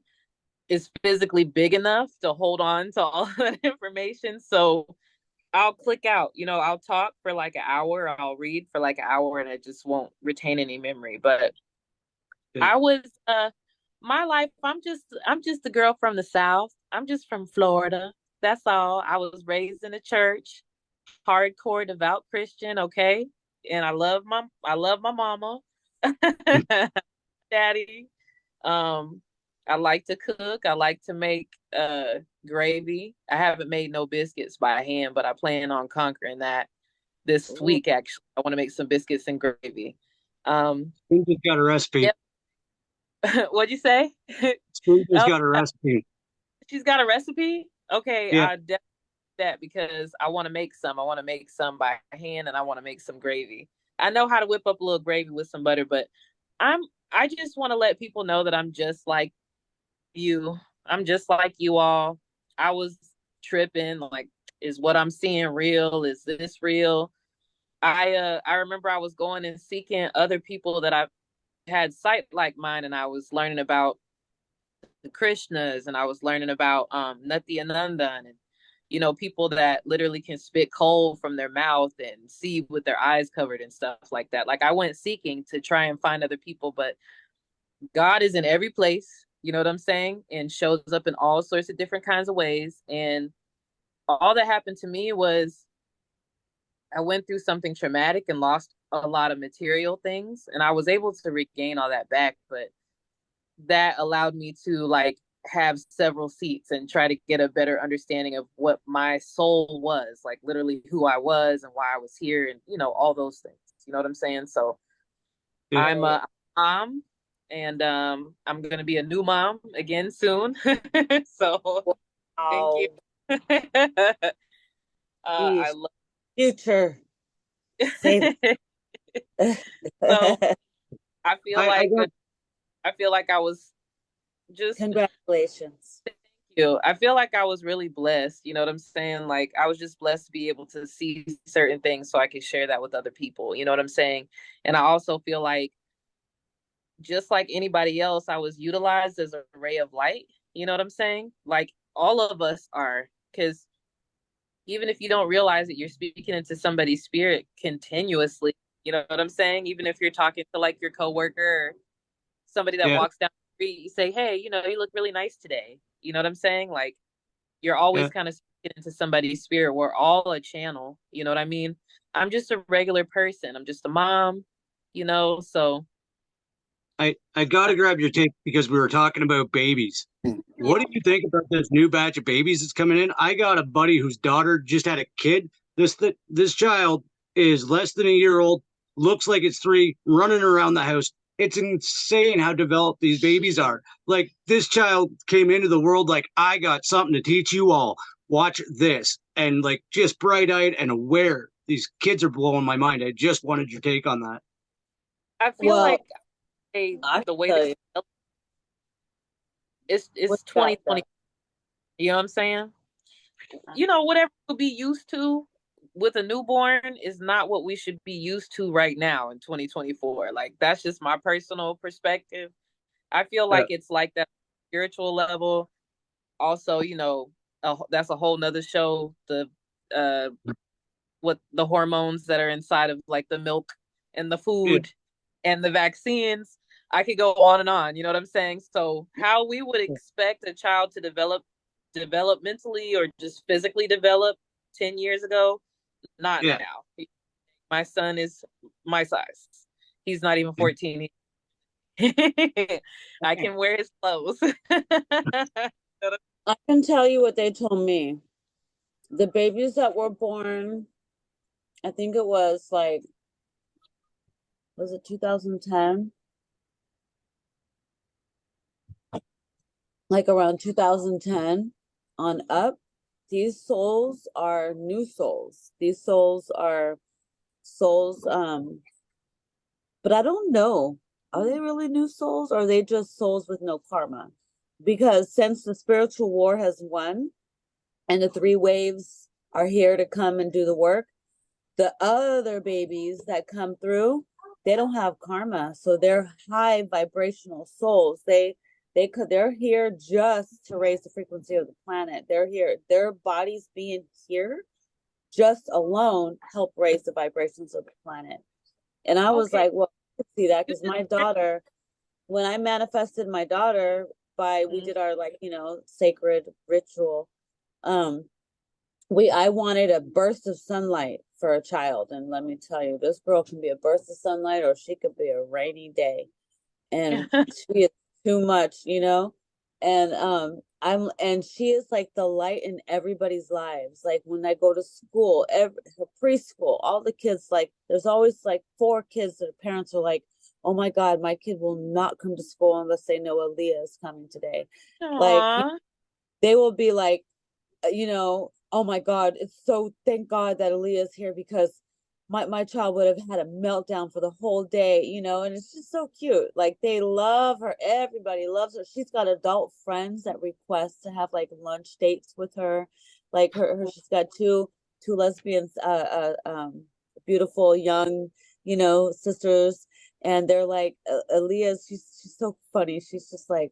is physically big enough to hold on to all that information. So I'll click out. I'll talk for like an hour, I'll read for like an hour, and I just won't retain any memory. But I was my life, I'm just a girl from the South. I'm just from Florida. That's all. I was raised in a church, hardcore devout Christian, okay? And I love my mama. Daddy. Um I like to cook. I like to make gravy. I haven't made no biscuits by hand, but I plan on conquering that this Ooh. week actually. I want to make some biscuits and gravy. Spoon has got a recipe. Yep. What'd you say? Spoon has Oh, got a recipe. she's got a recipe? Okay, Yeah. I definitely that because I want to make some. I want to make some by hand and I want to make some gravy. I know how to whip up a little gravy with some butter, but I'm I just want to let people know that I'm just like you. I'm just like you all. I was tripping like, is what I'm seeing real? Is this real? I remember I was going and seeking other people that I had sight like mine, and I was learning about the Krishnas, and I was learning about Nati Anandan, and people that literally can spit coal from their mouth and see with their eyes covered and stuff like that. Like I went seeking to try and find other people, but God is in every place, you know what I'm saying? And shows up in all sorts of different kinds of ways. And all that happened to me was I went through something traumatic and lost a lot of material things. And I was able to regain all that back. But that allowed me to like have several seats and try to get a better understanding of what my soul was, like literally who I was and why I was here and, all those things. You know what I'm saying? So Yeah. I'm a mom, and I'm gonna be a new mom again soon. So thank you. I Yeesh. love Future. Save so I feel I like got I feel like I was just Congratulations. you. I feel like I was really blessed. You know what I'm saying? Like I was just blessed to be able to see certain things so I could share that with other people. You know what I'm saying? And I also feel like just like anybody else, I was utilized as a ray of light. You know what I'm saying? Like all of us are, because even if you don't realize it, you're speaking into somebody's spirit continuously. You know what I'm saying? Even if you're talking to like your coworker or somebody that yeah, walks down the street, you say, "Hey, you look really nice today." You know what I'm saying? Like you're yeah. always kind of speaking into somebody's spirit. We're all a channel. You know what I mean? I'm just a regular person. I'm just a mom. So I got to grab your take because we were talking about babies. What do you think about this new batch of babies that's coming in? I got a buddy whose daughter just had a kid. This child is less than a year old, looks like it's 3, running around the house. It's insane how developed these babies are. Like this child came into the world like, I got something to teach you all. Watch this. And like just bright-eyed and aware. These kids are blowing my mind. I just wanted your take on that. I feel Well, like I can the way tell that you it's what's that 2020. You know what I'm saying? Whatever we'll be used to with a newborn is not what we should be used to right now in 2024. Like that's just my personal perspective. I feel Yeah, like it's like that spiritual level. Also, that's a whole nother show. The uh what the hormones that are inside of like the milk and the yeah, food and the vaccines. I could go on and on, you know what I'm saying? So how we would expect a child to developmentally or just physically develop 10 years ago, not yeah. now. My son is my size. He's not even 14. I can wear his clothes. I can tell you what they told me. The babies that were born, I think it was like, was it 2010? Like around 2010 on up, these souls are new souls. These souls are souls, but I don't know. Are they really new souls or are they just souls with no karma? Because since the spiritual war has won and the 3 waves are here to come and do the work, the other babies that come through, they don't have karma, so they're high vibrational souls. They're here just to raise the frequency of the planet. They're here, their bodies being here just alone help raise the vibrations of the planet. And I was like, well, I could see that, because my daughter, when I manifested my daughter we did our, like, sacred ritual. I wanted a burst of sunlight for a child. And let me tell you, this girl can be a burst of sunlight, or she could be a rainy day. And she is too much, and she is like the light in everybody's lives. Like when I go to school, her preschool, all the kids, like there's always like 4 kids that parents are like, oh my God, my kid will not come to school unless they know Aaliyah is coming today. Aww. Like they will be like, oh my God, it's so, thank God that Aaliyah is here, because my child would have had a meltdown for the whole day, and it's just so cute. Like they love her. Everybody loves her. She's got adult friends that request to have like lunch dates with her. Like she's got two lesbians, beautiful young, sisters. And they're like, Aaliyah, she's so funny. She's just like,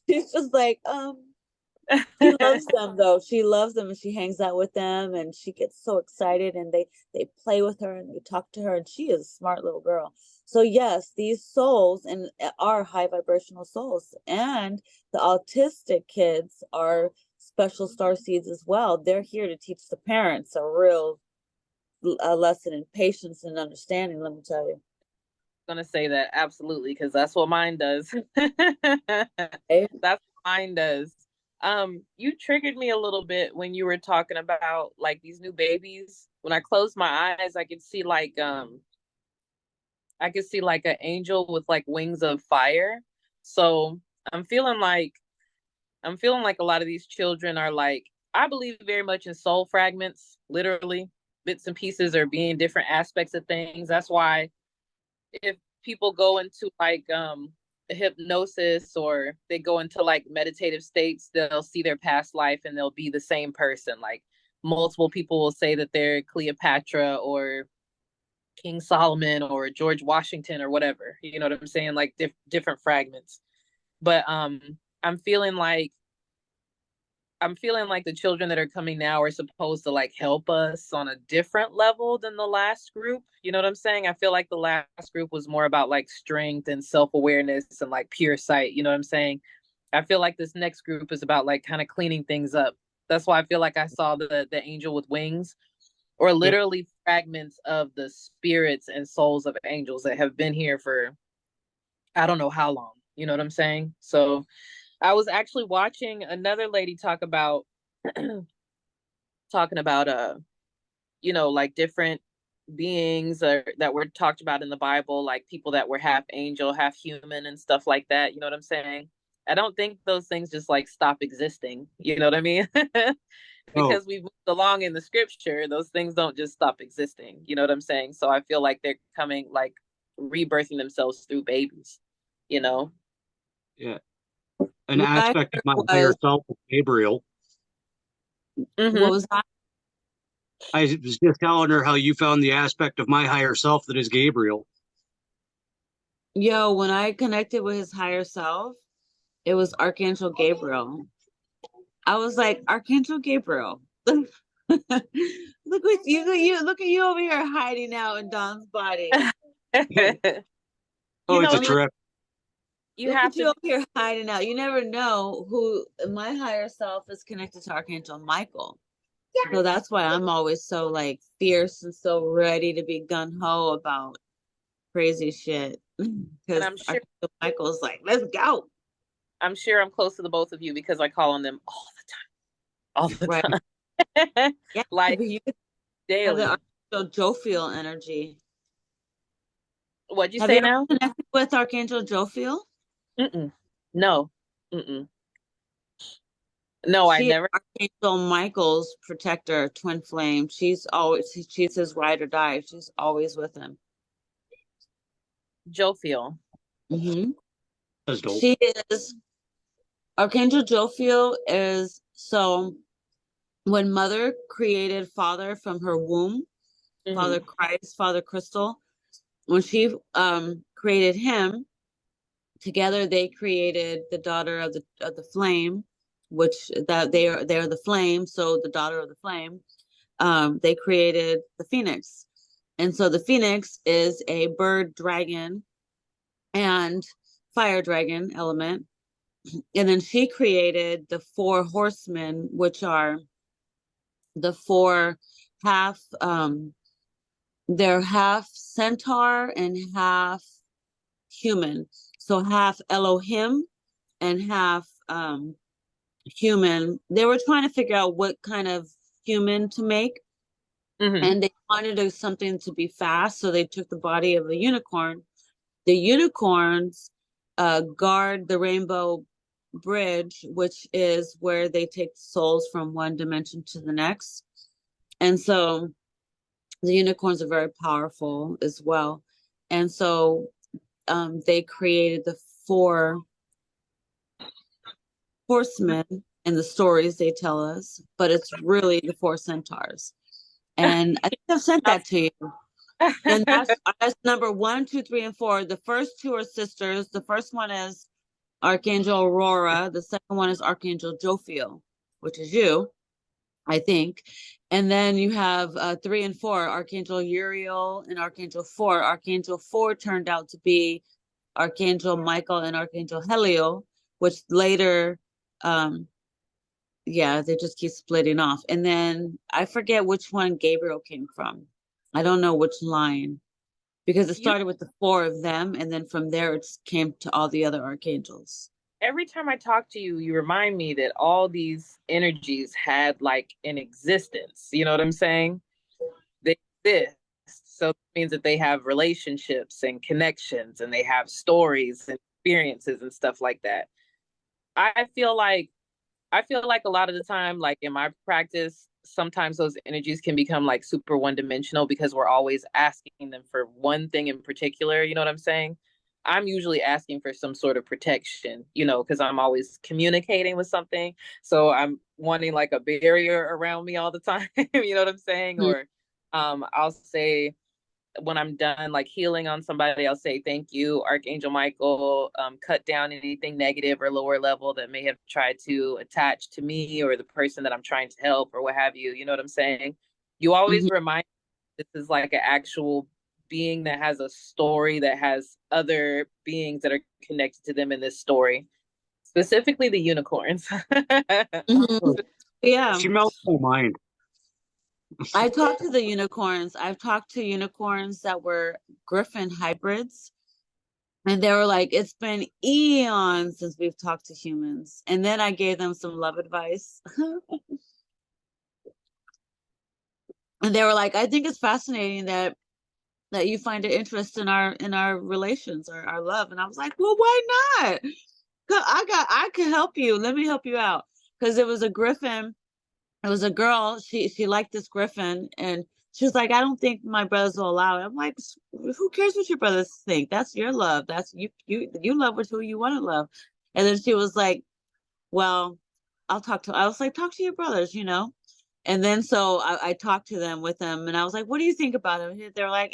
she's just like, she loves them though. She loves them, and she hangs out with them, and she gets so excited, and they play with her and they talk to her, and she is a smart little girl. So yes, these souls are high vibrational souls, and the autistic kids are special star seeds as well. They're here to teach the parents a real lesson in patience and understanding, let me tell you. Gonna say that absolutely, because that's what mine does. Hey. That's what mine does. You triggered me a little bit when you were talking about like these new babies. When I closed my eyes, I could see like an angel with like wings of fire. So I'm feeling like a lot of these children are like, I believe very much in soul fragments, literally bits and pieces, or being different aspects of things. That's why if people go into like hypnosis, or they go into like meditative states, they'll see their past life and they'll be the same person. Like multiple people will say that they're Cleopatra or King Solomon or George Washington or whatever. You know what I'm saying? Like different fragments. But I'm feeling like the children that are coming now are supposed to like help us on a different level than the last group. You know what I'm saying? I feel like the last group was more about like strength and self-awareness and like pure sight. You know what I'm saying? I feel like this next group is about like kind of cleaning things up. That's why I feel like I saw the angel with wings, or literally fragments of the spirits and souls of angels that have been here for I don't know how long. You know what I'm saying? So I was actually watching another lady talking about like different beings that were talked about in the Bible, like people that were half angel, half human and stuff like that. You know what I'm saying? I don't think those things just like stop existing. You know what I mean? Because we've moved along in the scripture, those things don't just stop existing. You know what I'm saying? So I feel like they're coming, like rebirthing themselves through babies, you know? Yeah. An aspect of my higher self is Gabriel. Mm-hmm. What was that? I was just telling her how you found the aspect of my higher self that is Gabriel. Yo, when I connected with his higher self, it was Archangel Gabriel. I was like, Archangel Gabriel. Look at you over here hiding out in Don's body. It's a trip. You over here hiding out. You never know who. My higher self is connected to Archangel Michael. Yeah. So that's why I'm always so like fierce and so ready to be gun-ho about crazy shit. Because I'm sure Archangel Michael's like, let's go. I'm sure I'm close to the both of you because I call on them all the time. Yeah, like you daily. Have the Archangel Jophiel energy. What'd you say now? Connected with Archangel Jophiel? No. No, I never. Archangel Michael's protector, twin flame. She's his ride or die. She's always with him. Jophiel. Mm-hmm. She is. Archangel Jophiel is so. when Mother created Father from her womb, Father Christ, Father Crystal, when she created him, together they created the daughter of the flame, which that they're the flame, so the daughter of the flame. They created the phoenix. And so the phoenix is a bird dragon and fire dragon element. And then she created the four horsemen, which are the four half, they're half centaur and half human. So half Elohim and half human. They were trying to figure out what kind of human to make. And they wanted something to be fast, so they took the body of a unicorn. The unicorns guard the rainbow bridge, which is where they take souls from one dimension to the next. And so the unicorns are very powerful as well. And so they created the four horsemen in the stories they tell us, but it's really the four centaurs. And I think I've sent that to you. And that's number 1, 2, 3, and 4. The first two are sisters. The first one is Archangel Aurora. The second one is Archangel Jophiel, which is you, I think. And then you have 3 and 4, Archangel Uriel and Archangel 4. Archangel 4 turned out to be Archangel Michael and Archangel Heliel, which later, they just keep splitting off. And then I forget which one Gabriel came from. I don't know which line, because it started with the 4 of them, and then from there it came to all the other archangels. Every time I talk to you, you remind me that all these energies had like an existence. You know what I'm saying? They exist. So it means that they have relationships and connections, and they have stories and experiences and stuff like that. I feel like a lot of the time, like in my practice, sometimes those energies can become like super one-dimensional because we're always asking them for one thing in particular. You know what I'm saying? I'm usually asking for some sort of protection, because I'm always communicating with something. So I'm wanting like a barrier around me all the time. You know what I'm saying? Mm-hmm. Or I'll say, when I'm done like healing on somebody, I'll say, thank you, Archangel Michael, cut down anything negative or lower level that may have tried to attach to me or the person that I'm trying to help or what have you. You know what I'm saying? You always remind me this is like an actual being that has a story, that has other beings that are connected to them in this story, specifically the unicorns. Yeah. She melts my mind. I talked to the unicorns. I've talked to unicorns that were griffin hybrids. And they were like, it's been eons since we've talked to humans. And then I gave them some love advice. And they were like, I think it's fascinating that you find an interest in our relations or our love. And I was like, well, why not? I can help you. Let me help you out. Because it was a griffin. It was a girl. She liked this griffin, and she was like, I don't think my brothers will allow it. I'm like, who cares what your brothers think? That's your love. That's you love with who you want to love. And then she was like, well, I was like, talk to your brothers, And then so I talked to them with them, and I was like, what do you think about him? They're like,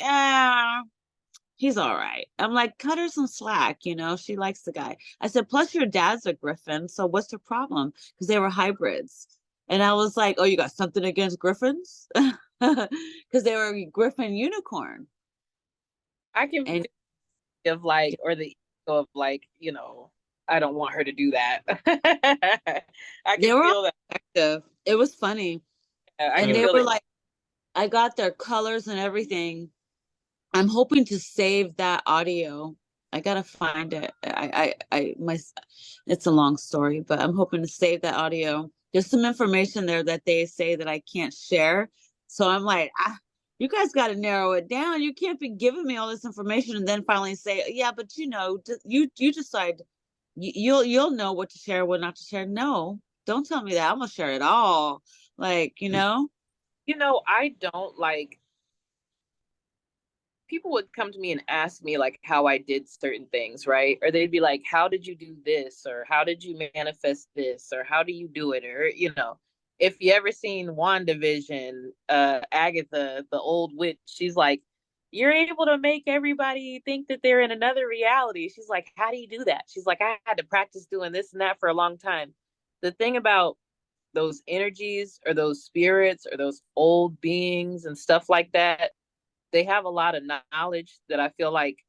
he's all right. I'm like, cut her some slack, she likes the guy. I said, plus your dad's a griffin, so what's the problem? Because they were hybrids. And I was like, oh, you got something against griffins? Because they were griffin unicorn. I can think of like, or the ego of like, I don't want her to do that. I can feel that. Active. It was funny. And they were like, I got their colors and everything. I'm hoping to save that audio. I gotta find it. It's a long story, but I'm hoping to save that audio. There's some information there that they say that I can't share. So I'm like, you guys got to narrow it down. You can't be giving me all this information and then finally say, yeah, but you decide. You'll know what to share, what not to share. No, don't tell me that. I'm gonna share it all. Like, I don't like. People would come to me and ask me like how I did certain things, right? Or they'd be like, how did you do this? Or how did you manifest this? Or how do you do it? Or, if you ever seen WandaVision, Agatha, the old witch, she's like, you're able to make everybody think that they're in another reality. She's like, how do you do that? She's like, I had to practice doing this and that for a long time. The thing about those energies or those spirits or those old beings and stuff like that, they have a lot of knowledge that I feel like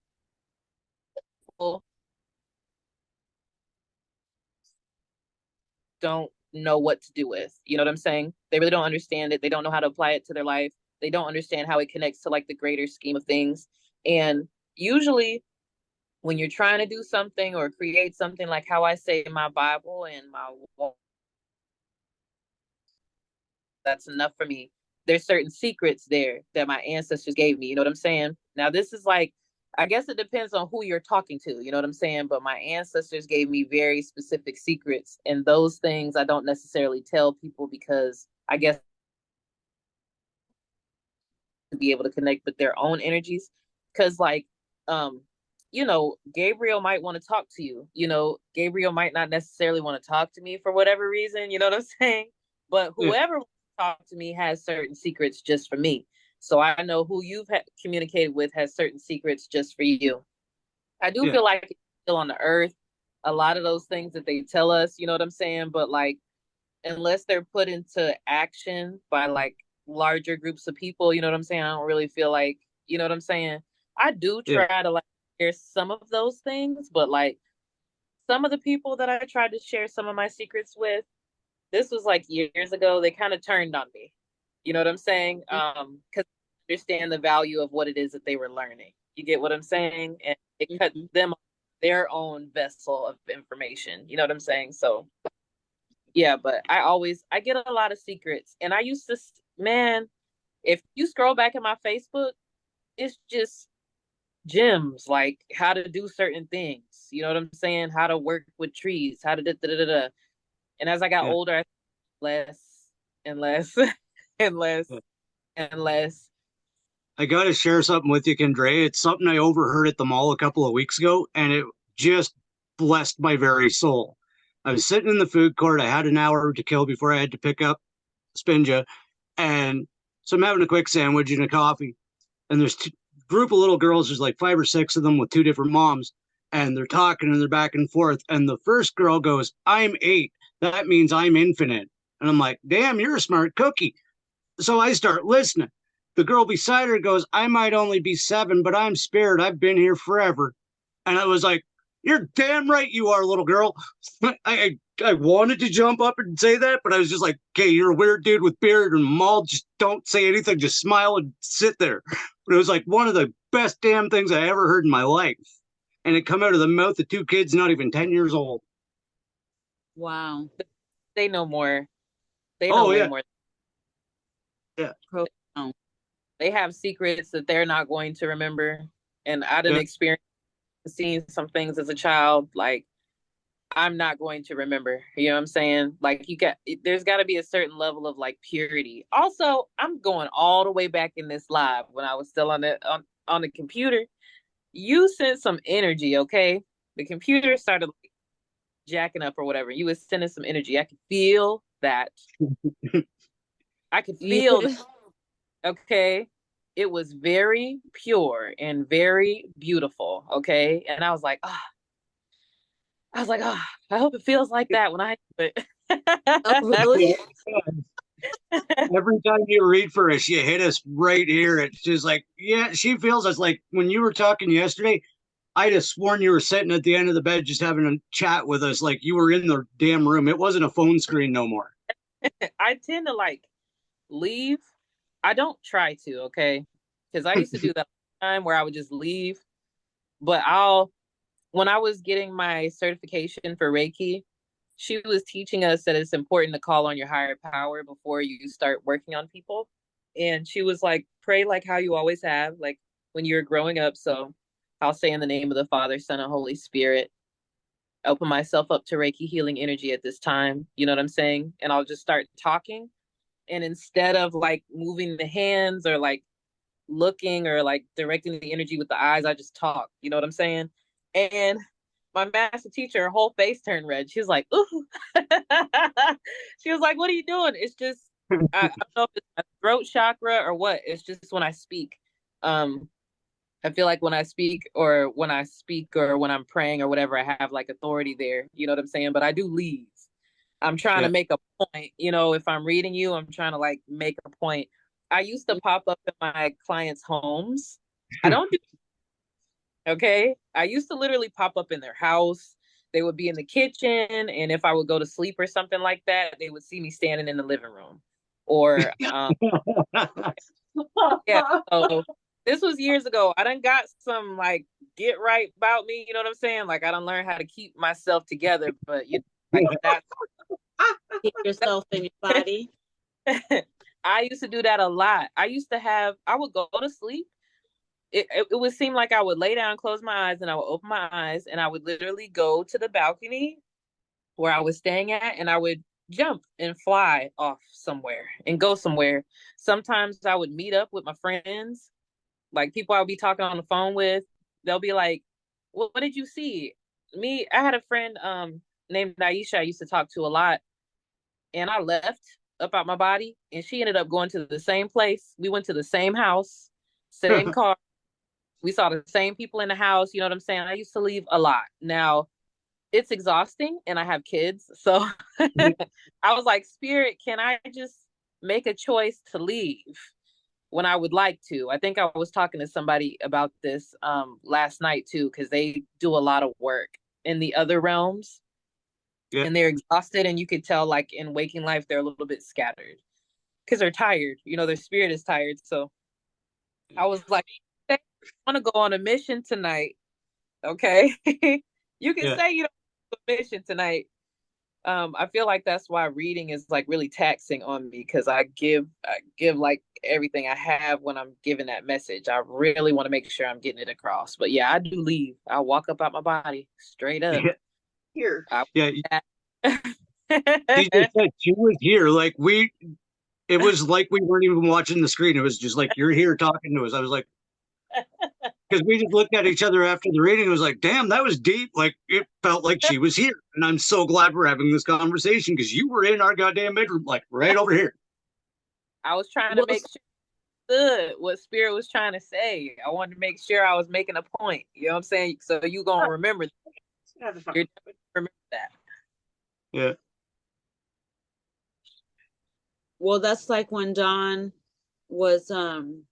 people don't know what to do with. You know what I'm saying? They really don't understand it. They don't know how to apply it to their life. They don't understand how it connects to like the greater scheme of things. And usually when you're trying to do something or create something, like how I say in my Bible and my wall, that's enough for me. There's certain secrets there that my ancestors gave me. You know what I'm saying? Now, this is like, I guess it depends on who you're talking to. You know what I'm saying? But my ancestors gave me very specific secrets. And those things I don't necessarily tell people because I guess to be able to connect with their own energies. Because, like, you know, Gabriel might want to talk to you. You know, Gabriel might not necessarily want to talk to me for whatever reason. You know what I'm saying? But whoever talk to me has certain secrets just for me. So I know who you've communicated with has certain secrets just for you. I do feel like it's still on the earth, a lot of those things that they tell us, you know what I'm saying? But like, unless they're put into action by like larger groups of people, you know what I'm saying? I don't really feel like, you know what I'm saying? I do try to like share some of those things, but like some of the people that I tried to share some of my secrets with, this was like years ago, they kind of turned on me. You know what I'm saying? Because they understand the value of what it is that they were learning. You get what I'm saying? And it cut them their own vessel of information. You know what I'm saying? So yeah, but I get a lot of secrets. And I used to, man, if you scroll back at my Facebook, it's just gems, like how to do certain things. You know what I'm saying? How to work with trees, how to da da da da. And as I got older, I less and less and less and less. I got to share something with you, Kendra. It's something I overheard at the mall a couple of weeks ago, and it just blessed my very soul. I was sitting in the food court. I had an hour to kill before I had to pick up Spinja. And so I'm having a quick sandwich and a coffee. And there's a group of little girls. There's like 5 or 6 of them with 2 different moms. And they're talking and they're back and forth. And the first girl goes, I'm 8. That means I'm infinite. And I'm like, damn, you're a smart cookie. So I start listening. The girl beside her goes, I might only be 7, but I'm spirit. I've been here forever. And I was like, you're damn right you are, little girl. I wanted to jump up and say that, but I was just like, okay, you're a weird dude with beard and mall. Just don't say anything. Just smile and sit there. But it was like one of the best damn things I ever heard in my life. And it come out of the mouth of 2 kids not even 10 years old. Wow. They know more. They know way more. Yeah. They have secrets that they're not going to remember. And I didn't experience seeing some things as a child, like I'm not going to remember. You know what I'm saying? Like there's got to be a certain level of like purity. Also, I'm going all the way back in this live when I was still on the computer. You sent some energy, okay? The computer started like, jacking up or whatever. You was sending some energy. I could feel that. I could feel that. Okay. It was very pure and very beautiful. Okay. And I was like, I hope it feels like that when I do it. Oh, really? Every time you read for us, you hit us right here. It's just like, yeah, she feels us. Like when you were talking yesterday, I'd have sworn you were sitting at the end of the bed just having a chat with us, like you were in the damn room. It wasn't a phone screen no more. I tend to like leave. I don't try to, okay? Because I used to do that time where I would just leave. But when I was getting my certification for Reiki, she was teaching us that it's important to call on your higher power before you start working on people. And she was like, pray like how you always have, like when you're growing up. So I'll say in the name of the Father, Son, and Holy Spirit, open myself up to Reiki healing energy at this time. You know what I'm saying? And I'll just start talking. And instead of like moving the hands or like looking or like directing the energy with the eyes, I just talk. You know what I'm saying? And my master teacher, her whole face turned red. She was like, ooh. She was like, what are you doing? It's just, I don't know if it's my throat chakra or what. It's just when I speak. I feel like when I speak or when I'm praying or whatever, I have like authority there. You know what I'm saying? But I do leave. I'm trying to make a point. You know, if I'm reading you, I'm trying to like make a point. I used to pop up in my clients' homes. I don't do okay. I used to literally pop up in their house. They would be in the kitchen, and if I would go to sleep or something like that, they would see me standing in the living room. Or yeah, so this was years ago. I done got some like get right about me, you know what I'm saying? Like I done learned how to keep myself together, but you know, like that's Keep yourself in your body. I used to do that a lot. I would go to sleep. It would seem like I would lay down, close my eyes, and I would open my eyes, and I would literally go to the balcony where I was staying at, and I would jump and fly off somewhere and go somewhere. Sometimes I would meet up with my friends, like people I would be talking on the phone with. They'll be like, well, what did you see? I had a friend named Aisha I used to talk to a lot, and I left up out my body, and she ended up going to the same place. We went to the same house, same car. We saw the same people in the house. You know what I'm saying? I used to leave a lot. Now it's exhausting and I have kids. So I was like, Spirit, can I just make a choice to leave when I would like to? I think I was talking to somebody about this last night too, because they do a lot of work in the other realms. Yeah. And they're exhausted, and you could tell like in waking life, they're a little bit scattered because they're tired. You know, their spirit is tired. So I was like, I want to go on a mission tonight. Okay. You can say you don't want a mission tonight. I feel like that's why reading is like really taxing on me, because I give like everything I have when I'm giving that message. I really want to make sure I'm getting it across. But yeah, I do leave. I walk up out my body straight up. Yeah. Here. She just said she was here. Like it was like we weren't even watching the screen. It was just like, you're here talking to us. I was like, because we just looked at each other after the reading. It was like, damn, that was deep. Like it felt like she was here. And I'm so glad we're having this conversation, because you were in our goddamn bedroom, like right over here. I was trying to make sure what Spirit was trying to say. I wanted to make sure I was making a point. You know what I'm saying? So you gonna remember that. You're gonna remember that. Yeah. Well, that's like when Don was him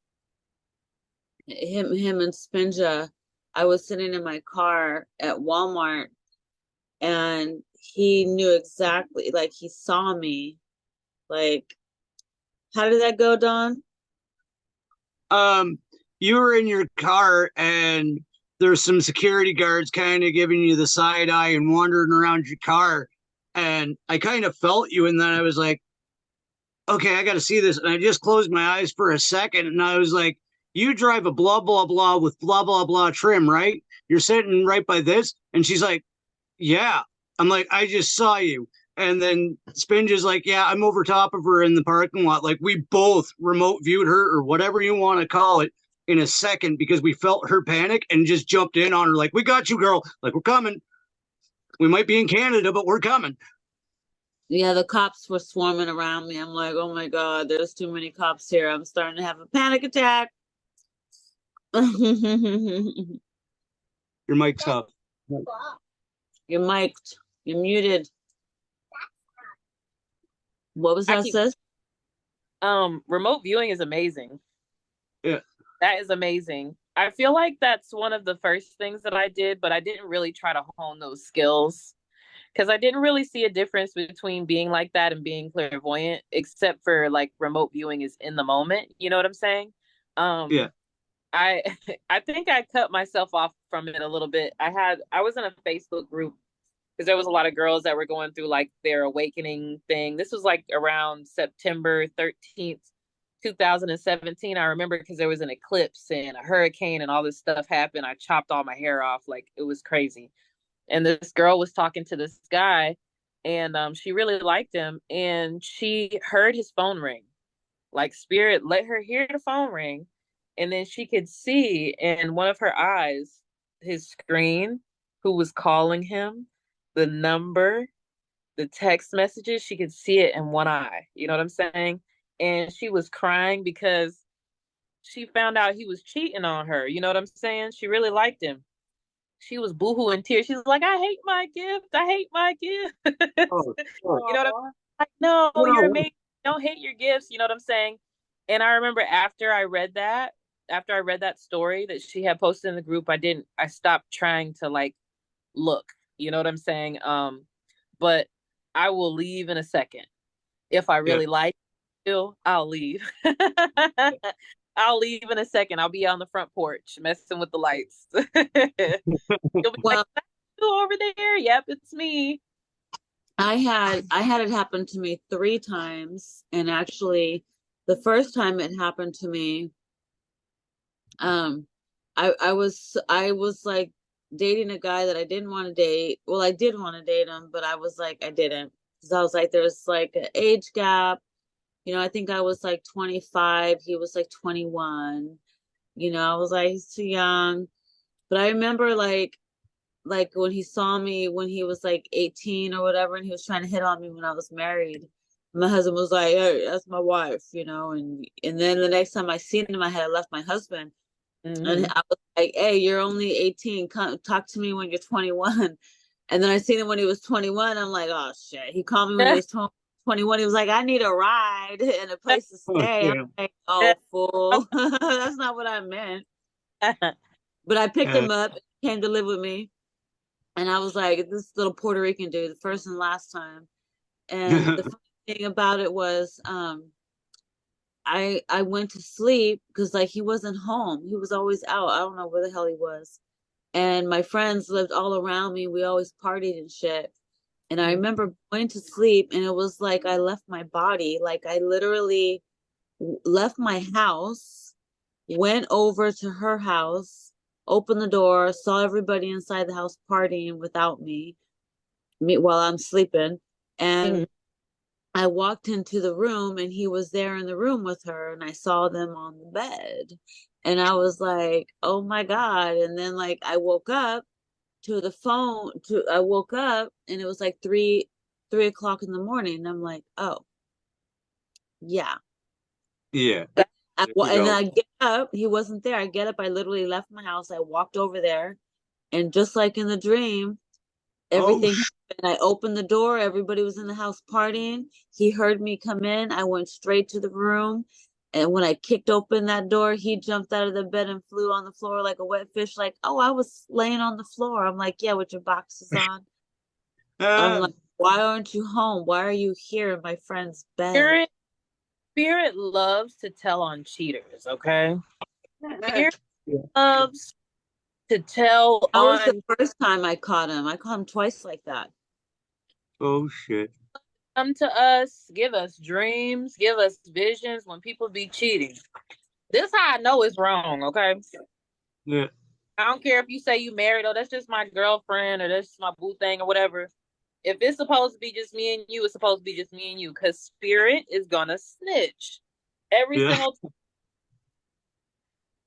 and Spinja. I was sitting in my car at Walmart, and he knew exactly, like he saw me. Like, how did that go, Don? You were in your car, and there's some security guards kind of giving you the side eye and wandering around your car, and I kind of felt you, and then I was like, okay, I got to see this. And I just closed my eyes for a second, and I was like, you drive a blah, blah, blah with blah, blah, blah trim, right? You're sitting right by this. And she's like, yeah. I'm like, I just saw you. And then Spinge is like, yeah, I'm over top of her in the parking lot. Like we both remote viewed her, or whatever you want to call it, in a second, because we felt her panic and just jumped in on her. Like, we got you, girl. Like, we're coming. We might be in Canada, but we're coming. Yeah, the cops were swarming around me. I'm like, oh my God, there's too many cops here. I'm starting to have a panic attack. Your mic's up. You're mic'd. You're muted. What was that, sis? Remote viewing is amazing. Yeah. That is amazing. I feel like that's one of the first things that I did, but I didn't really try to hone those skills, because I didn't really see a difference between being like that and being clairvoyant, except for like remote viewing is in the moment. You know what I'm saying? Yeah. I I think I cut myself off from it a little bit. I was in a Facebook group because there was a lot of girls that were going through like their awakening thing. This was like around September 13th, 2017. I remember because there was an eclipse and a hurricane and all this stuff happened. I chopped all my hair off. Like it was crazy. And this girl was talking to this guy, and she really liked him, and she heard his phone ring. Like Spirit let her hear the phone ring, and then she could see in one of her eyes his screen, who was calling him, the number, the text messages, she could see it in one eye. You know what I'm saying? And she was crying because she found out he was cheating on her. You know what I'm saying? She really liked him. She was boohoo in tears. She's like, I hate my gift. I hate my gift. Oh, You know what I'm like? No, you're no. amazing. Don't hate your gifts. You know what I'm saying? And I remember after I read that story that she had posted in the group, I stopped trying to like look. You know what I'm saying? But I will leave in a second. If I Yeah. really like you, I'll leave. I'll leave in a second. I'll be on the front porch messing with the lights. You'll be like, Well, "Is that you over there?" Yep, it's me. I had it happen to me 3 times, and actually, the first time it happened to me, um, I was like dating a guy that I didn't want to date. Well, I did want to date him, but I was like I didn't, because I was like there's like an age gap. I think I was like 25, he was like 21. I was like he's too young. But I remember like when he saw me when he was like 18 or whatever, and he was trying to hit on me when I was married. My husband was like, "Hey, that's my wife," and then the next time I seen him, I had left my husband, and Mm-hmm. I was like, "Hey, you're only 18. Come talk to me when you're 21." And then I seen him when he was 21. I'm like, "Oh shit." He called me when he was 21. He was like, "I need a ride and a place to Oh, stay." I'm yeah. like, "Oh, fool." That's not what I meant. But I picked Uh, him up, he came to live with me. And I was like, this little Puerto Rican dude, the first and last time. And the funny thing about it was, I went to sleep because like he wasn't home. He was always out. I don't know where the hell he was. And my friends lived all around me. We always partied and shit. And I remember going to sleep, and it was like I left my body. Like I literally left my house, went over to her house, opened the door, saw everybody inside the house partying without me while I'm sleeping. Mhm. And I walked into the room, and he was there in the room with her, and I saw them on the bed. And I was like, "Oh my God." And then like I woke up to the phone to I woke up, and it was like 3 o'clock in the morning. And I'm like, "Oh, yeah." yeah. There you And then go. I get up, he wasn't there. I get up, I literally left my house. I walked over there, and just like in the dream, Oh, everything happened. I opened the door, everybody was in the house partying. He heard me come in. I went straight to the room. And when I kicked open that door, he jumped out of the bed and flew on the floor like a wet fish, like, "Oh, I was laying on the floor." I'm like, "Yeah, with your boxes on." I'm uh, like, "Why aren't you home? Why are you here in my friend's bed?" Spirit, spirit loves to tell on cheaters. Okay, spirit loves to tell That was the on. first time I caught him. I caught him twice like that. oh shit. Come to us, give us dreams, give us visions when people be cheating. This how I know it's wrong. Okay, Yeah, I don't care if you say you married, or that's just my girlfriend, or that's just my boo thing, or whatever. If it's supposed to be just me and you, it's supposed to be just me and you, because spirit is gonna snitch every yeah. single time.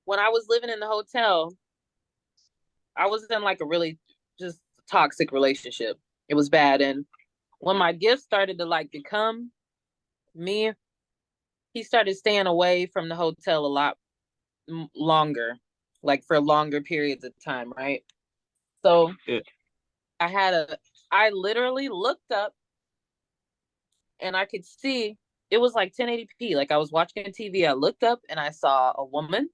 When I was living in the hotel, I was in like a really just toxic relationship. It was bad, and when my gifts started to like become me, he started staying away from the hotel a lot longer, like for longer periods of time, right? So Yeah. I had a, I literally looked up, and I could see it was like 1080p. Like I was watching TV. I looked up and I saw a woman.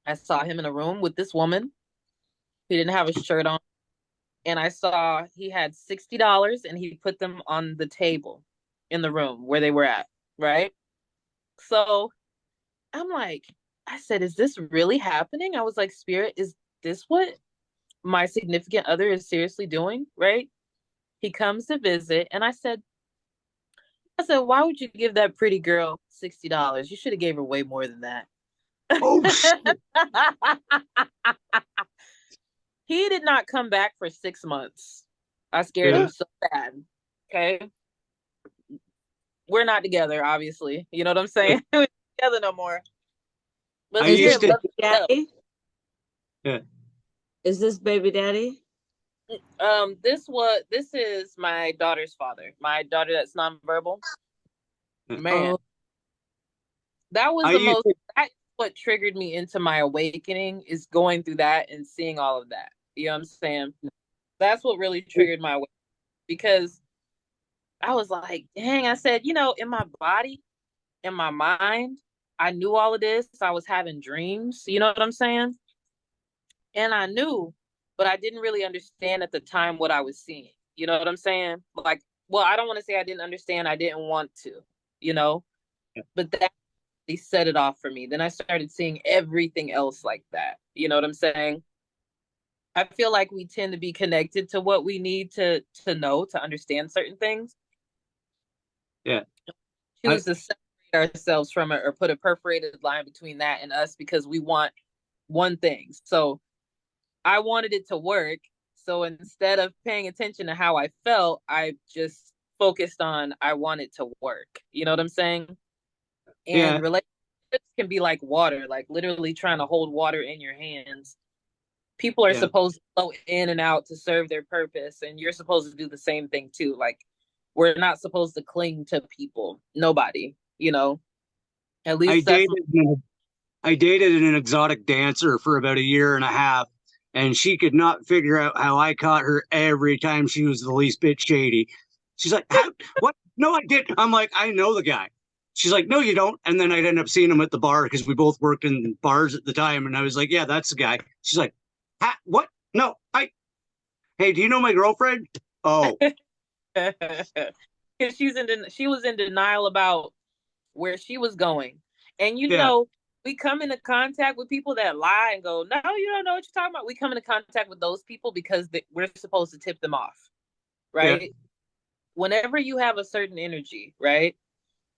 I saw him in a room with this woman. He didn't have a shirt on. And I saw he had $60 and he put them on the table in the room where they were at. Right. So I'm like, I said, is this really happening? I was like, Spirit, is this what my significant other is seriously doing? Right. He comes to visit. And I said, why would you give that pretty girl $60? You should have gave her way more than that. Oh shit. He did not come back for 6 months. I scared Yeah. him so bad. Okay. We're not together, obviously. You know what I'm Yeah. saying? We're not together no more. But I Is this used Spirit to. loves baby to tell. daddy? Yeah. Is this baby daddy? This is my daughter's father. My daughter that's nonverbal. Man, Oh, that was I the used most. to, That's what triggered me into my awakening is going through that and seeing all of that. You know what I'm saying? That's what really triggered my awakening because I was like, dang. I said, in my body, in my mind, I knew all of this. I was having dreams. You know what I'm saying? And I knew, but I didn't really understand at the time what I was seeing. You know what I'm saying? Like, well, I don't want to say I didn't understand. I didn't want to, you know, but that they set it off for me. Then I started seeing everything else like that. You know what I'm saying? I feel like we tend to be connected to what we need to know to understand certain things. yeah. I, Choose to separate ourselves from it or put a perforated line between that and us because we want one thing. So I wanted it to work. So instead of paying attention to how I felt, I just focused on I want it to work. You know what I'm saying? yeah. And relationships can be like water, like literally trying to hold water in your hands. People are Yeah. supposed to flow in and out to serve their purpose, and you're supposed to do the same thing too. Like we're not supposed to cling to people. Nobody, At I least that's dated I dated an exotic dancer for about a year and a half, and she could not figure out how I caught her every time she was the least bit shady. She's like, how, what? No, I did. I'm like, I know the guy. She's like, no, you don't. And then I'd end up seeing him at the bar because we both worked in bars at the time. And I was like, yeah, that's the guy. She's like, what? No, hey, do you know my girlfriend? Oh, because she was in denial about where she was going. And yeah, we come into contact with people that lie and go, no, you don't know what you're talking about. We come into contact with those people because we're supposed to tip them off, yeah, right? Whenever you have a certain energy, right,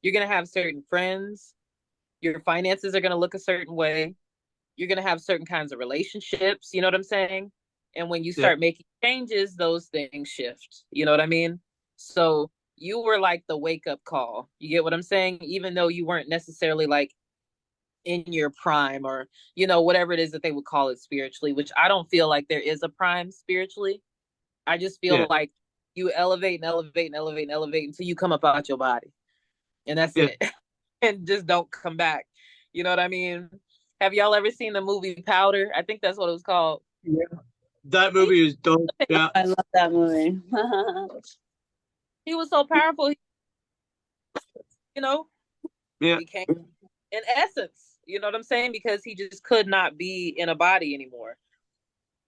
you're going to have certain friends. Your finances are going to look a certain way. You're going to have certain kinds of relationships. You know what I'm saying? And when you yeah, start making changes, those things shift. You know what I mean? So you were like the wake up call. You get what I'm saying? Even though you weren't necessarily like in your prime or, whatever it is that they would call it spiritually, which I don't feel like there is a prime spiritually. I just yeah, feel like you elevate and elevate and elevate and elevate until you come up out your body. And that's yeah, it. And just don't come back. You know what I mean? Have y'all ever seen the movie Powder? I think that's what it was called. yeah. That movie is dope. Yeah, I love that movie. He was so powerful, you know, yeah. became in essence, you know what I'm saying? Because he just could not be in a body anymore.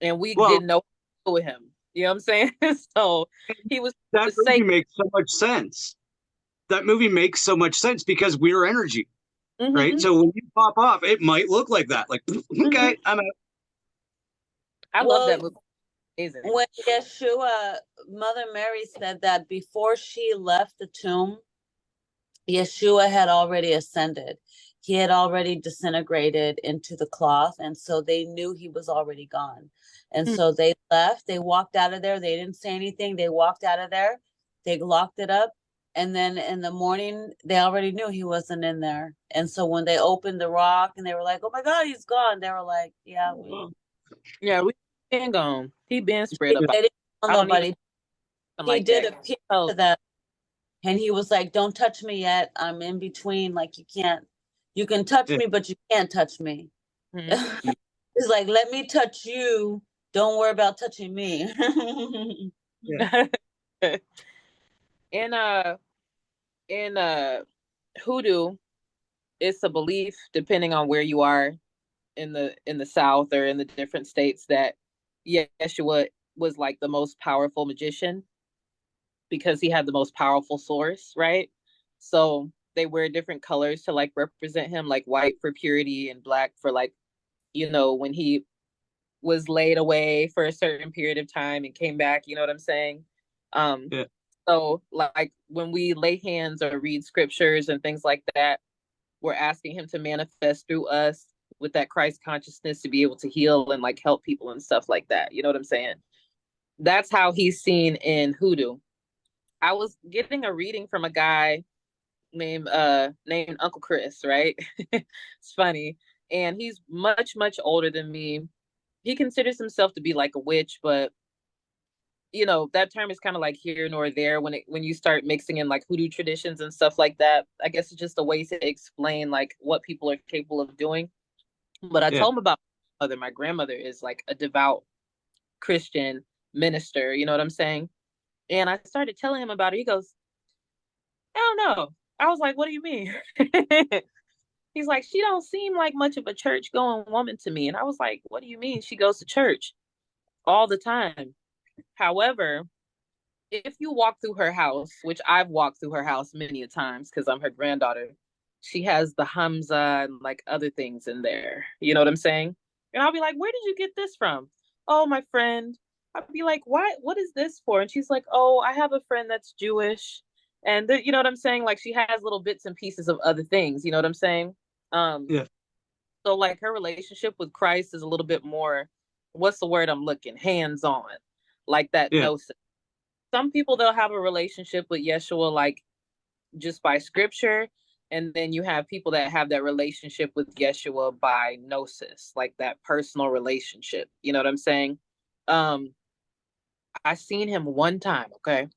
And we Well, didn't know what to do with him. You know what I'm saying? So he was that just movie say, makes so much sense. That movie makes so much sense because we're energy, right? mm-hmm, So when you pop off, it might look like that. Like, mm-hmm. okay, I'm out. I love that Well, movie. Amazing. when Yeshua, Mother Mary said that before she left the tomb, Yeshua had already ascended. He had already disintegrated into the cloth, and so they knew he was already gone. And so they left, they walked out of there, they didn't say anything, they walked out of there, they locked it up, and then in the morning, they already knew he wasn't in there. And so when they opened the rock and they were like, oh my God, he's gone, they were like, yeah, Yeah, we been gone. He been spread they about. didn't tell I don't even nobody. something He like did that. appear Oh, to them. And he was like, don't touch me yet. I'm in between. Like, you can touch Yeah, me, but you can't touch me. mm-hmm. He's like, let me touch you. Don't worry about touching me. yeah, in in hoodoo, it's a belief depending on where you are in the South or in the different states that Yeshua was like the most powerful magician because he had the most powerful source, right? So they wear different colors to like represent him, like white for purity and black for like, when he was laid away for a certain period of time and came back, you know what I'm saying? Um, yeah, so like when we lay hands or read scriptures and things like that, we're asking him to manifest through us with that Christ consciousness to be able to heal and like help people and stuff like that. You know what I'm saying? That's how he's seen in hoodoo. I was getting a reading from a guy named Uncle Chris, right? It's funny. And he's much, much older than me. He considers himself to be like a witch, but that term is kind of like here nor there when you start mixing in like hoodoo traditions and stuff like that. I guess it's just a way to explain like what people are capable of doing. But I told him about my grandmother is like a devout Christian minister, you know what I'm saying? And I started telling him about it. He goes, I don't know. I was like, what do you mean? He's like, she don't seem like much of a church going woman to me. And I was like, what do you mean? She goes to church all the time. However, if you walk through her house, which I've walked through her house many a times because I'm her granddaughter, she has the Hamza and like other things in there. You know what I'm saying? And I'll be like, where did you get this from? Oh, my friend. I'd be like, what is this for? And she's like, oh, I have a friend that's Jewish. And you know what I'm saying? Like she has little bits and pieces of other things. You know what I'm saying? Yeah. So like her relationship with Christ is a little bit more, what's the word I'm looking? Hands on. Like that gnosis. Some people, they'll have a relationship with Yeshua like just by scripture. And then you have people that have that relationship with Yeshua by gnosis, like that personal relationship. You know what I'm saying? I seen him one time, okay?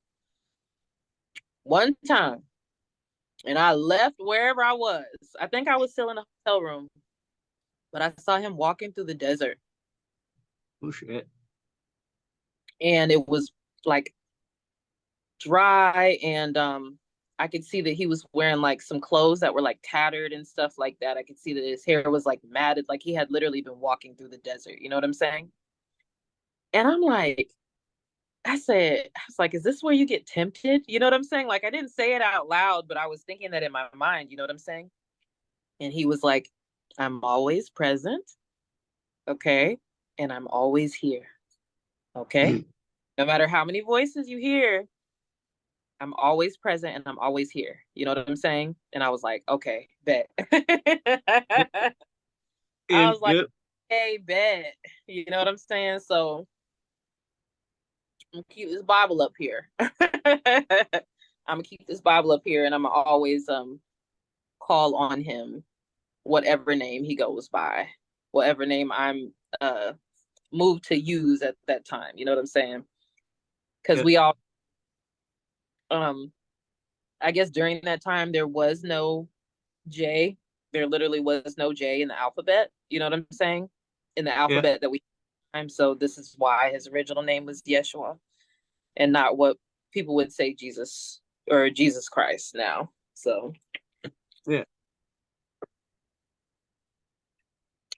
One time. And I left wherever I was. I think I was still in a hotel room. But I saw him walking through the desert. Oh, shit. And it was like dry, and I could see that he was wearing like some clothes that were like tattered and stuff like that. I could see that his hair was like matted, like he had literally been walking through the desert. You know what I'm saying? And I'm like, I was like, is this where you get tempted? You know what I'm saying? Like I didn't say it out loud, but I was thinking that in my mind. You know what I'm saying? And he was like, I'm always present, okay, and I'm always here, okay. No matter how many voices you hear, I'm always present and I'm always here. You know what I'm saying? And I was like, okay, bet. I was like, hey, bet. You know what I'm saying? So I'm gonna keep this Bible up here. I'm gonna keep this Bible up here, and I'm gonna always call on him, whatever name he goes by, whatever name I'm moved to use at that time. You know what I'm saying? Because we all I guess during that time there was no J. There literally was no J in the alphabet. You know what I'm saying? In the alphabet that we time. So this is why his original name was Yeshua and not what people would say Jesus or Jesus Christ now. So yeah.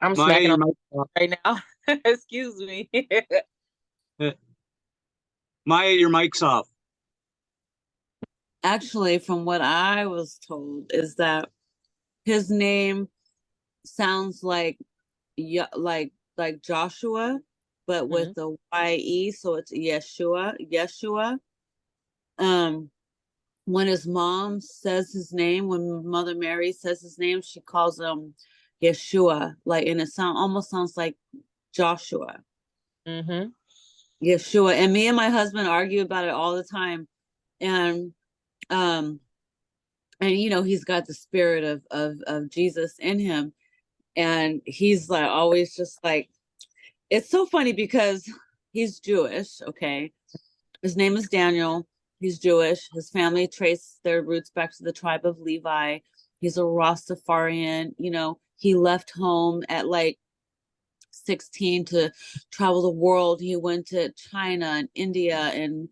I'm smacking on right now. Excuse me. Maya, your mic's off. Actually, from what I was told, is that his name sounds like Joshua, but with the Y-E, so it's Yeshua. When his mom says his name, when Mother Mary says his name, she calls him Yeshua, like, and it almost sounds like Joshua. Yeshua. And me and my husband argue about it all the time. And he's got the spirit of Jesus in him. And he's like always just like, it's so funny because he's Jewish, okay? His name is Daniel. He's Jewish. His family trace their roots back to the tribe of Levi. He's a Rastafarian. He left home at like 16 to travel the world. He went to China and India and,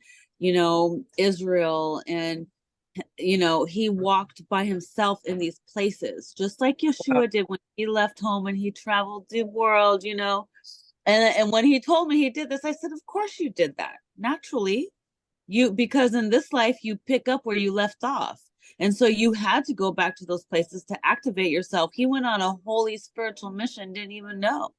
Israel. And, he walked by himself in these places, just like Yeshua did when he left home and he traveled the world, And when he told me he did this, I said, of course you did that. Naturally. Because in this life, you pick up where you left off. And so you had to go back to those places to activate yourself. He went on a holy spiritual mission, didn't even know.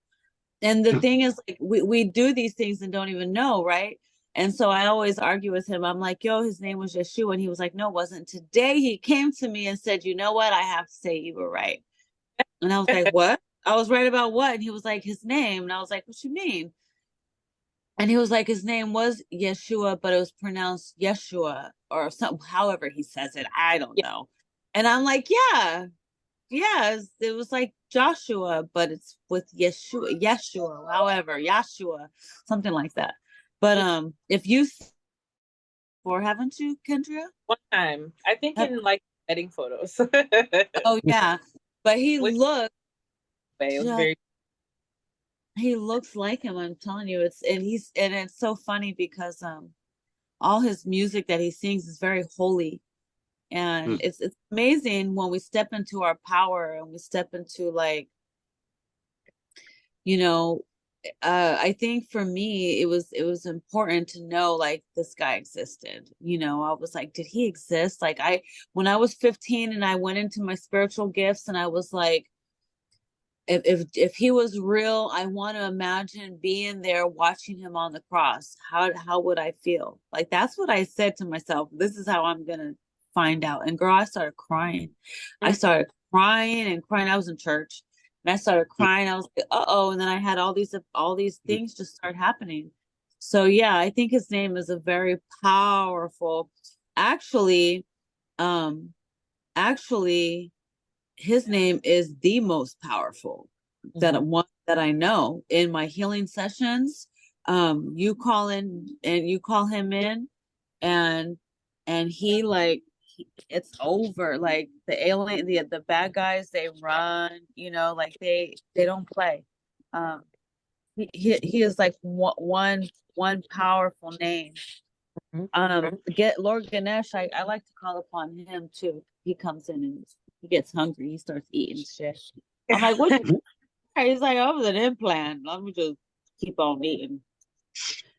And the thing is, like, we do these things and don't even know, right? And so I always argue with him. I'm like, yo, his name was Yeshua. And he was like, no, it wasn't. Today he came to me and said, you know what? I have to say you were right. And I was like, what? I was right about what? And he was like, his name. And I was like, what you mean? And he was like, his name was Yeshua, but it was pronounced Yeshua or something, however he says it. I don't know. And I'm like, yeah, it was like Joshua, but it's with Yeshua, however, Yeshua, something like that. But if you or haven't you, Kendra? One time, I think Have- in like wedding photos. oh yeah, but he Which looks way it was just very he looks like him. I'm telling you, it's so funny because all his music that he sings is very holy, and Mm. it's amazing when we step into our power and we step into like, you know, I think for me it was important to know like this guy existed. I was like, did he exist? Like when I was 15 and I went into my spiritual gifts and I was like, if he was real, I want to imagine being there watching him on the cross. How would I feel? Like that's what I said to myself. This is how I'm gonna find out. And girl, I started crying. I started crying and crying. I was in church and I started crying. I was like, uh-oh. And then I had all these things just start happening. So yeah, I think his name is a very powerful, actually, um, actually his name is the most powerful that I know in my healing sessions. You call in and you call him in, and he like it's over. Like the alien, the bad guys, they run. Like they don't play. Um, he is like one powerful name. Get Lord Ganesh. I like to call upon him too. He comes in and he gets hungry. He starts eating shit. I'm like, what? He's like, I was an implant. Let me just keep on eating.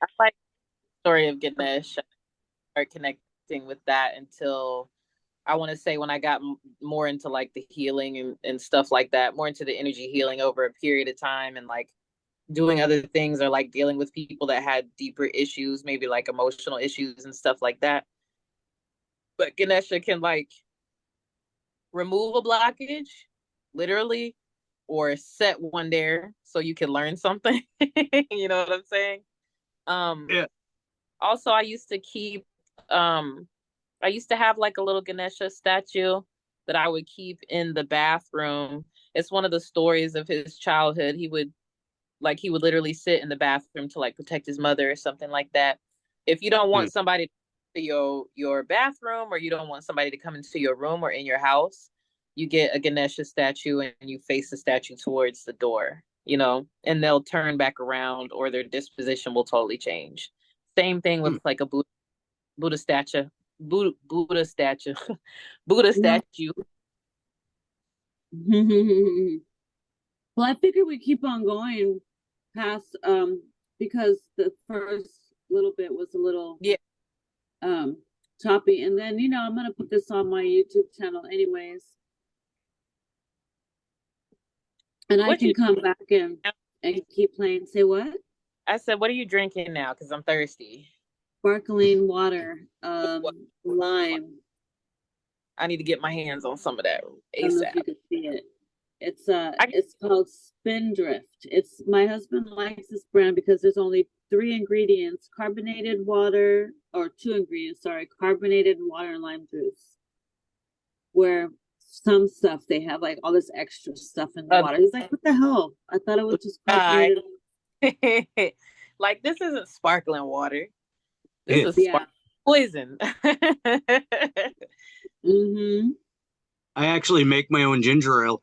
I like the story of Ganesh. I started connecting with that until I want to say when I got more into like the healing and stuff like that, more into the energy healing over a period of time and like doing other things or like dealing with people that had deeper issues, maybe like emotional issues and stuff like that. But Ganesha can like remove a blockage, literally, or set one there so you can learn something. You know what I'm saying? Um, Yeah. Also, I used to have like a little Ganesha statue that I would keep in the bathroom. It's one of the stories of his childhood. He would literally sit in the bathroom to like protect his mother or something like that. If you don't want somebody to your bathroom or you don't want somebody to come into your room or in your house, you get a Ganesha statue and you face the statue towards the door, and they'll turn back around or their disposition will totally change. Same thing with like a Buddha statue. Buddha statue. Buddha statue. Well, I figured we keep on going past because the first little bit was a little Yeah. choppy, and then I'm gonna put this on my YouTube channel anyways, and I can come back and keep playing. Say what? I said, what are you drinking now? Because I'm thirsty. Sparkling water, lime. I need to get my hands on some of that I don't know if ASAP. you can see it. It's called Spindrift. It's my husband likes this brand because there's only 3 ingredients: carbonated water, or 2 ingredients, sorry, carbonated water and lime juice. Where some stuff they have like all this extra stuff in the water. He's like, what the hell? I thought it was just carbonated. Like this isn't sparkling water. This is poison. I actually make my own ginger ale.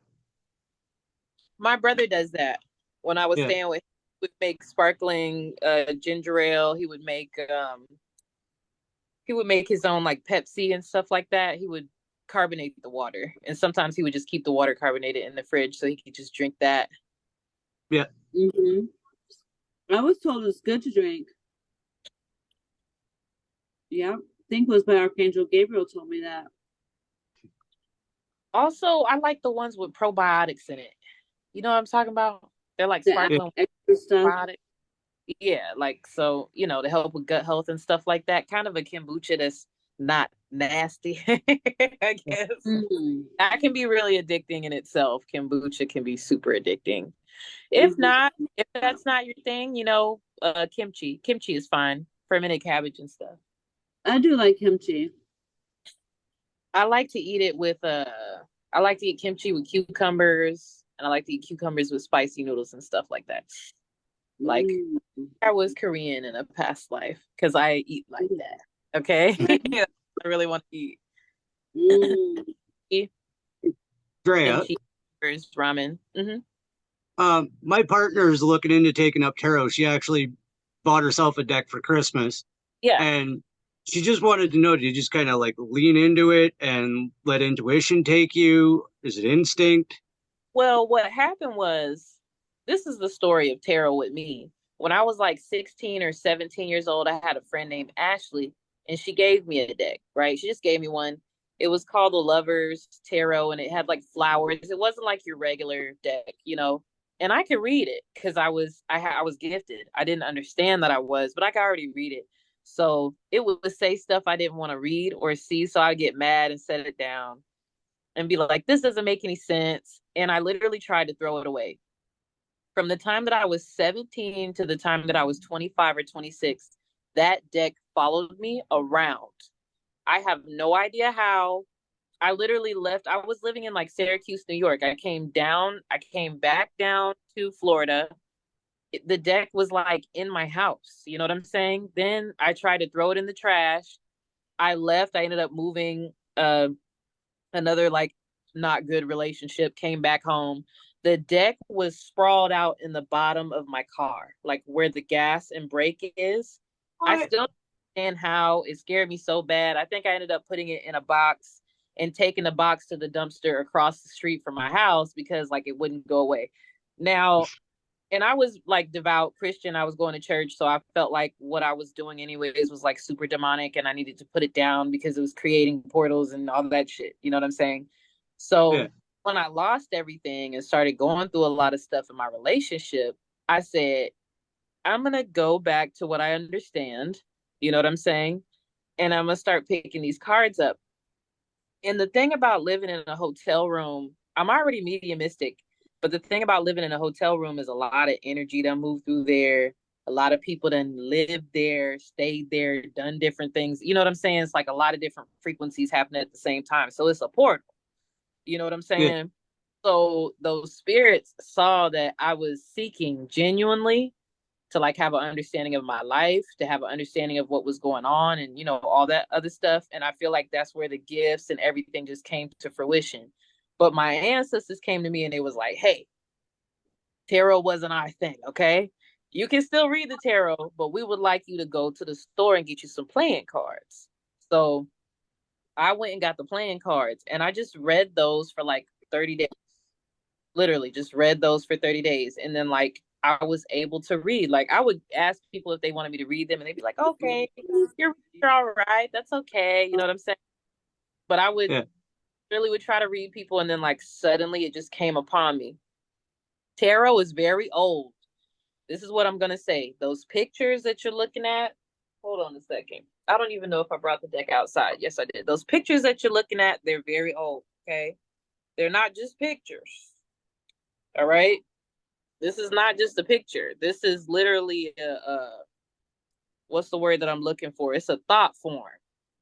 My brother does that. When I was staying with him, he would make sparkling ginger ale. He would make his own like Pepsi and stuff like that. He would carbonate the water. And sometimes he would just keep the water carbonated in the fridge so he could just drink that. Yeah. I was told it's good to drink. Yeah. I think it was by Archangel Gabriel told me that. Also, I like the ones with probiotics in it. You know what I'm talking about? They're like sparkling extra stuff. probiotics. Yeah, like so, to help with gut health and stuff like that. Kind of a kombucha that's not nasty, I guess. That can be really addicting in itself. Kombucha can be super addicting. If that's not your thing, kimchi. Kimchi is fine. Fermented cabbage and stuff. I do like kimchi. I like to eat it with I like to eat kimchi with cucumbers, and I like to eat cucumbers with spicy noodles and stuff like that. Like I was Korean in a past life because I eat like that. Okay. I really want to eat. Drea, Kimchi, ramen. my partner is looking into taking up tarot. She actually bought herself a deck for Christmas, Yeah. and she just wanted to know, do you just kind of like lean into it and let intuition take you? Is it instinct? Well, what happened was, this is the story of tarot with me. When I was like 16 or 17 years old, I had a friend named Ashley, and she gave me a deck, right? She just gave me one. It was called the Lovers Tarot, and it had like flowers. It wasn't like your regular deck, you know. And I could read it because I was gifted. I didn't understand that I was, but I could already read it. So it would say stuff I didn't want to read or see, so I'd get mad and set it down and be like, this doesn't make any sense. And I literally tried to throw it away. From the time that I was 17 to the time that I was 25 or 26, that deck followed me around. I have no idea how. I literally left. I was living in like Syracuse, New York. I came back down to Florida. The deck was like in my house. You know what I'm saying? Then I tried to throw it in the trash. I left. I ended up moving another like not good relationship, came back home. The deck was sprawled out in the bottom of my car, like where the gas and brake is. I What? still don't understand how. It scared me so bad. I think I ended up putting it in a box and taking the box to the dumpster across the street from my house because like it wouldn't go away. Now, and I was like devout Christian. I was going to church, so I felt like what I was doing anyways was like super demonic, and I needed to put it down because it was creating portals and all that shit. You know what I'm saying? Yeah. So when I lost everything and started going through a lot of stuff in my relationship, I said, I'm gonna go back to what I understand. You know what I'm saying? And I'm gonna start picking these cards up. And the thing about living in a hotel room, I'm already mediumistic, but the thing about living in a hotel room is a lot of energy that move through there. A lot of people that lived there, stayed there, done different things. You know what I'm saying? It's like a lot of different frequencies happening at the same time. So it's a portal. You know what I'm Yeah. saying? So those spirits saw that I was seeking genuinely to like have an understanding of my life, to have an understanding of what was going on and, you know, all that other stuff. And I feel like that's where the gifts and everything just came to fruition. But my ancestors came to me and they was like, hey, tarot wasn't our thing, okay? You can still read the tarot, but we would like you to go to the store and get you some playing cards. So I went and got the playing cards and I just read those for like 30 days. Literally just read those for 30 days. And then like I was able to read. Like I would ask people if they wanted me to read them and they'd be like, okay, you're all right. That's okay. You know what I'm saying? But I would Yeah. really would try to read people and then like suddenly it just came upon me. Tarot is very old. This is what I'm gonna say. Those pictures that you're looking at, hold on a second. I don't even know if I brought the deck outside. Yes, I did. Those pictures that you're looking at, they're very old. Okay. They're not just pictures. All right. This is not just a picture. This is literally what's the word that I'm looking for? It's a thought form.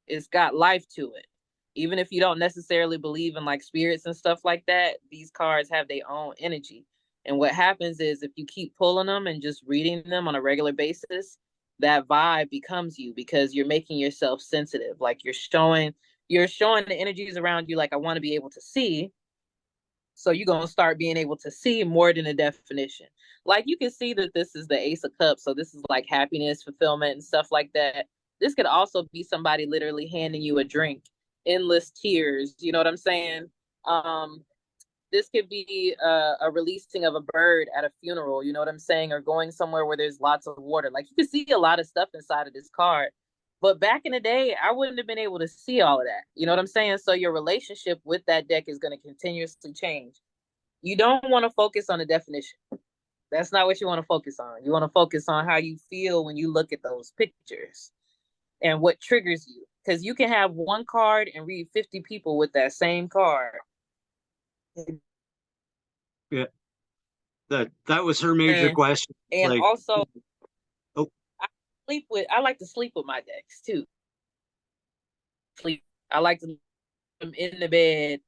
It's got life to it. Even if you don't necessarily believe in like spirits and stuff like that, these cards have their own energy. And what happens is if you keep pulling them and just reading them on a regular basis, that vibe becomes you because you're making yourself sensitive. Like you're showing the energies around you like I want to be able to see, so you're going to start being able to see more than a definition. Like you can see that this is the Ace of Cups. So this is like happiness, fulfillment, and stuff like that. This could also be somebody literally handing you a drink, endless tears. You know what I'm saying? Um, this could be a releasing of a bird at a funeral. You know what I'm saying? Or going somewhere where there's lots of water. Like you can see a lot of stuff inside of this card. But back in the day, I wouldn't have been able to see all of that. You know what I'm saying? So your relationship with that deck is going to continuously change. You don't want to focus on the definition. That's not what you want to focus on. You want to focus on how you feel when you look at those pictures and what triggers you. Because you can have one card and read 50 people with that same card. Yeah. That was her major question. And Like, also, oh, I like to sleep with my decks too. Sleep. I like to leave them in the bed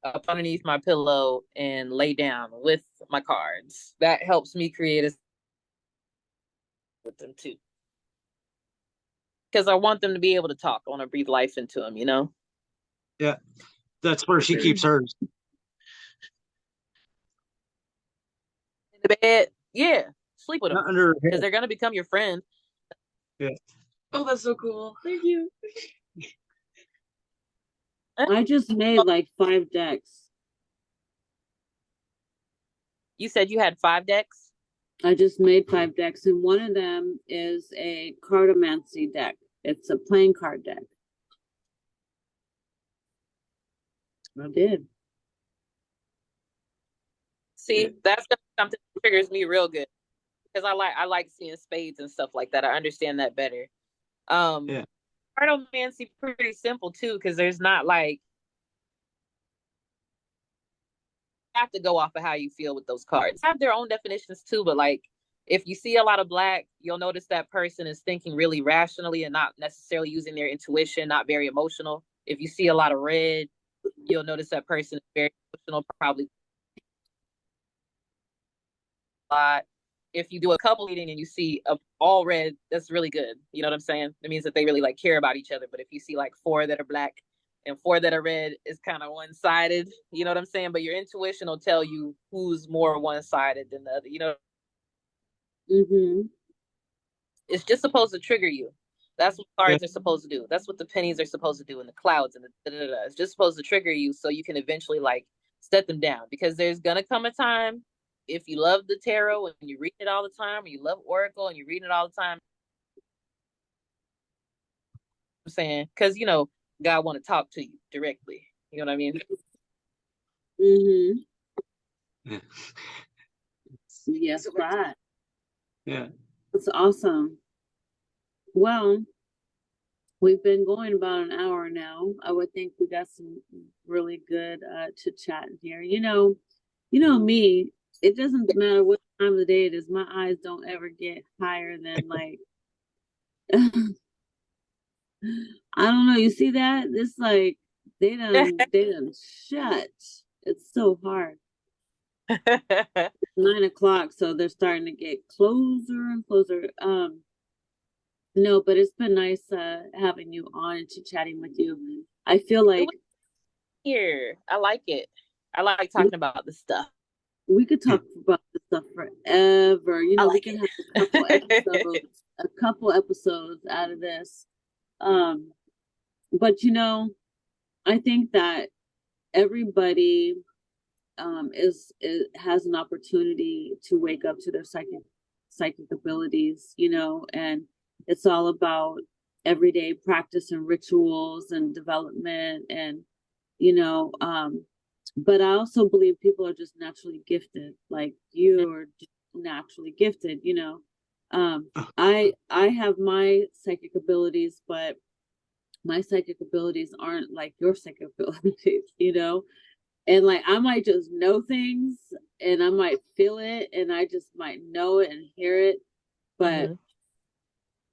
up underneath my pillow and lay down with my cards. That helps me create a with them too. Because I want them to be able to talk. I want to breathe life into them, Yeah, that's where she keeps hers. In the bed, yeah, sleep with them. Not under her Because head. they're going to become your friend. Yeah. Oh, that's so cool. Thank you. I just made like 5 decks. You said you had 5 decks? I just made 5 decks, and one of them is a cartomancy deck. It's a playing card deck. I did. See, that's something that triggers me real good. Because I like seeing spades and stuff like that. I understand that better. Yeah. Cartomancy pretty simple too, because there's not like you have to go off of how you feel with those cards. They have their own definitions too, but like if you see a lot of black, you'll notice that person is thinking really rationally and not necessarily using their intuition, not very emotional. If you see a lot of red, you'll notice that person is very emotional, probably a lot. If you do a couple reading and you see all red, that's really good. You know what I'm saying? It means that they really like care about each other. But if you see like 4 that are black and 4 that are red, it's kind of one-sided. You know what I'm saying? But your intuition will tell you who's more one-sided than the other. You know, it's just supposed to trigger you. That's what cards are supposed to do. That's what the pennies are supposed to do, and the clouds and the da-da-da. It's just supposed to trigger you so you can eventually like set them down. Because there's gonna come a time, if you love the tarot and you read it all the time, or you love Oracle and you read it all the time, I'm saying, because God want to talk to you directly. You know what I mean? Yeah. Yes, right. Yeah. That's awesome. Well, we've been going about an hour now. I would think we got some really good chit chat in here. You know me. It doesn't matter what time of the day it is. My eyes don't ever get higher than like. I don't know. You see that? It's like they done shut. It's so hard. 9 o'clock, so they're starting to get closer and closer. No, but it's been nice having you on and chatting with you. I feel like here, I like it. I like talking about this stuff. We could talk about this stuff forever. We can have a couple episodes out of this. But I think that everybody has an opportunity to wake up to their psychic abilities, and it's all about everyday practice and rituals and development and but I also believe people are just naturally gifted, like you are naturally gifted. I have my psychic abilities, but my psychic abilities aren't like your psychic abilities, and like I might just know things and I might feel it and I just might know it and hear it, but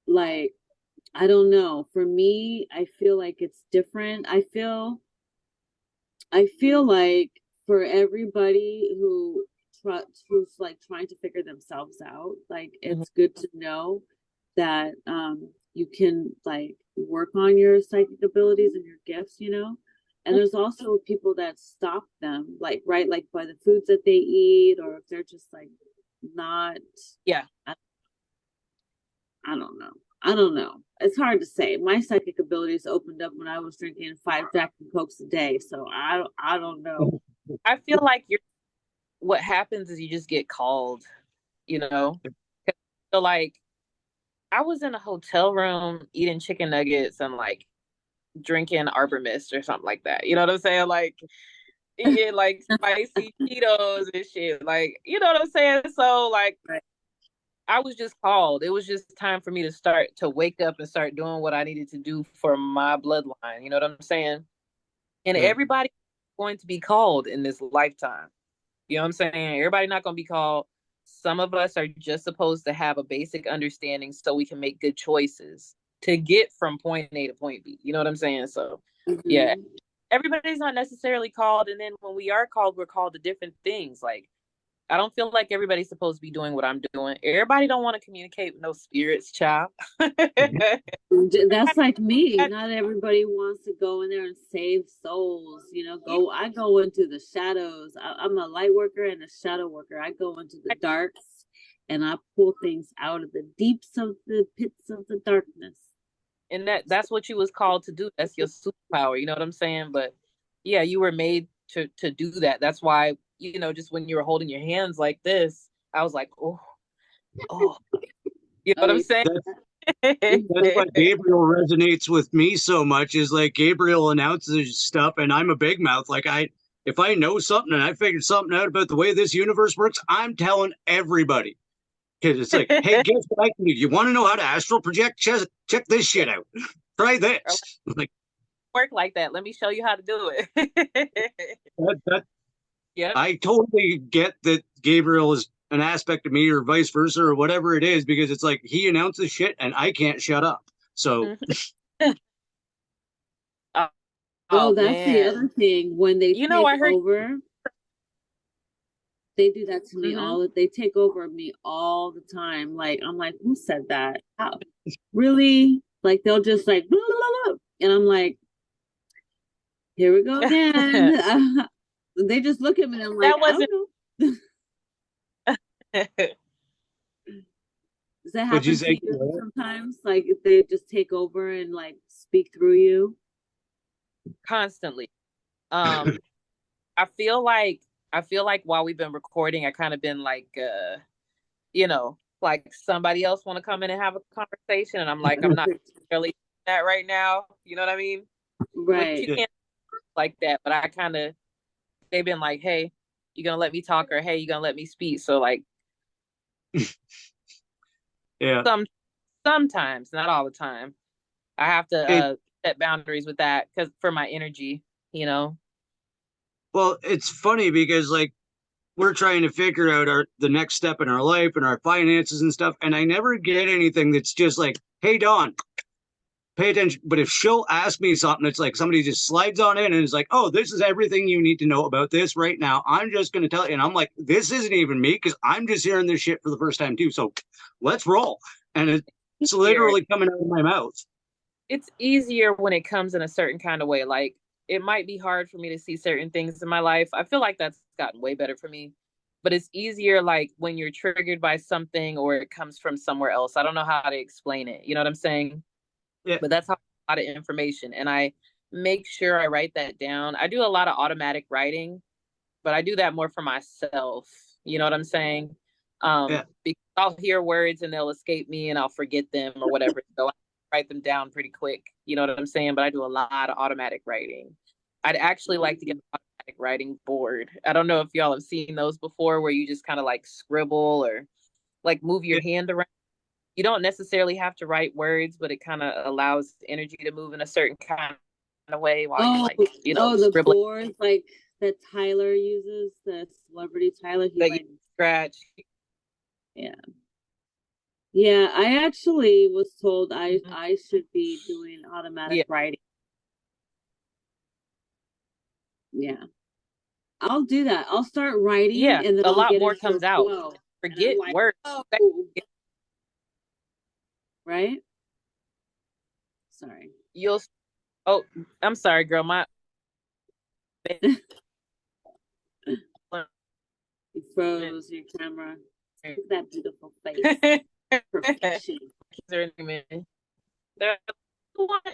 like I don't know, for me I feel like it's different. I feel like for everybody who's like trying to figure themselves out, like it's good to know that you can like work on your psychic abilities and your gifts, and there's also people that stop them, like right, like by the foods that they eat, or if they're just like not. Yeah. I don't know. It's hard to say. My psychic abilities opened up when I was drinking 5 Jack and Cokes a day, so I don't know. I feel like what happens is you just get called, So like I was in a hotel room eating chicken nuggets and like drinking Arbor Mist or something like that. You know what I'm saying? Like eating like spicy Cheetos and shit. Like, you know what I'm saying? So like I was just called. It was just time for me to start to wake up and start doing what I needed to do for my bloodline. You know what I'm saying? And everybody's going to be called in this lifetime. You know what I'm saying? Everybody not going to be called. Some of us are just supposed to have a basic understanding so we can make good choices to get from point A to point B. You know what I'm saying? So, yeah, everybody's not necessarily called. And then when we are called, we're called to different things. Like, I don't feel like everybody's supposed to be doing what I'm doing. Everybody don't want to communicate with no spirits, child. That's like me. Not everybody wants to go in there and save souls. I go into the shadows. I'm a light worker and a shadow worker. I go into the darks and I pull things out of the deeps of the pits of the darkness. And that's what you was called to do. That's your superpower. You know what I'm saying? But yeah, you were made to do that. That's why, just when you were holding your hands like this, I was like, oh, you know what I'm saying? That's why Gabriel resonates with me so much, is like Gabriel announces stuff and I'm a big mouth. Like if I know something and I figured something out about the way this universe works, I'm telling everybody. Because it's like, hey, guess what I can do? You want to know how to astral project? Check this shit out. Try this. Like, work like that. Let me show you how to do it. Yeah, I totally get that Gabriel is an aspect of me, or vice versa, or whatever it is, because it's like he announces shit and I can't shut up. So, that's man. The other thing. When they take over, they do that to me they take over me all the time. Like, I'm like, who said that? How? Really? Like, they'll just like, blah, blah, blah. And I'm like, here we go again. They just look at me and I'm like, I don't know. Does that happen to you sometimes? Like, if they just take over and like speak through you? Constantly. I feel like while we've been recording, I kind of been like, like somebody else want to come in and have a conversation, and I'm like, I'm not really that right now. You know what I mean? Right. Which you can't like that, but I kind of, they've been like, hey, you gonna let me talk, or hey, you gonna let me speak? So like, yeah, sometimes, not all the time, I have to set boundaries with that, because for my energy, Well, it's funny because like we're trying to figure out the next step in our life and our finances and stuff, and I never get anything that's just like, hey, Dawn, pay attention. But if she'll ask me something, it's like somebody just slides on in and is like, oh, this is everything you need to know about this right now. I'm just going to tell you. And I'm like, this isn't even me, because I'm just hearing this shit for the first time too. So let's roll. And it's literally coming out of my mouth. It's easier when it comes in a certain kind of way. Like, it might be hard for me to see certain things in my life. I feel like that's gotten way better for me. But it's easier like when you're triggered by something or it comes from somewhere else. I don't know how to explain it. You know what I'm saying? Yeah. But that's a lot of information. And I make sure I write that down. I do a lot of automatic writing, but I do that more for myself. You know what I'm saying? Because I'll hear words and they'll escape me and I'll forget them or whatever. So I write them down pretty quick. You know what I'm saying? But I do a lot of automatic writing. I'd actually like to get an automatic writing board. I don't know if y'all have seen those before, where you just kind of like scribble or like move your hand around. You don't necessarily have to write words, but it kind of allows energy to move in a certain kind of way while you're like, the scribbling. boards like that Tyler uses, the celebrity Tyler. He like scratch. Yeah, I actually was told I should be doing automatic writing. Yeah, I'll do that. I'll start writing, and then a lot get more comes out. Forget like, words. Right? Sorry. I'm sorry, girl. You froze your camera. Look at that beautiful face. Perfection. We want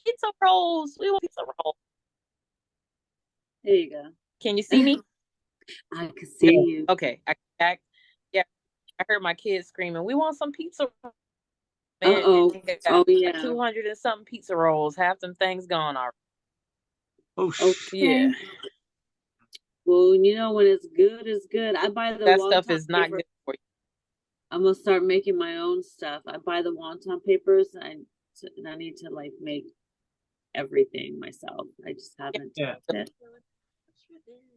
pizza rolls. We want pizza rolls. There you go. Can you see me? I can see you. Okay. I heard my kids screaming, we want some pizza rolls. Oh yeah. 200 and something pizza rolls. Half them things gone already. Oh, okay. Yeah. Well, when it's good, it's good. I buy the that stuff is not good for you. I'm gonna start making my own stuff. I buy the wonton papers, and I need to like make everything myself. I just haven't. Yeah.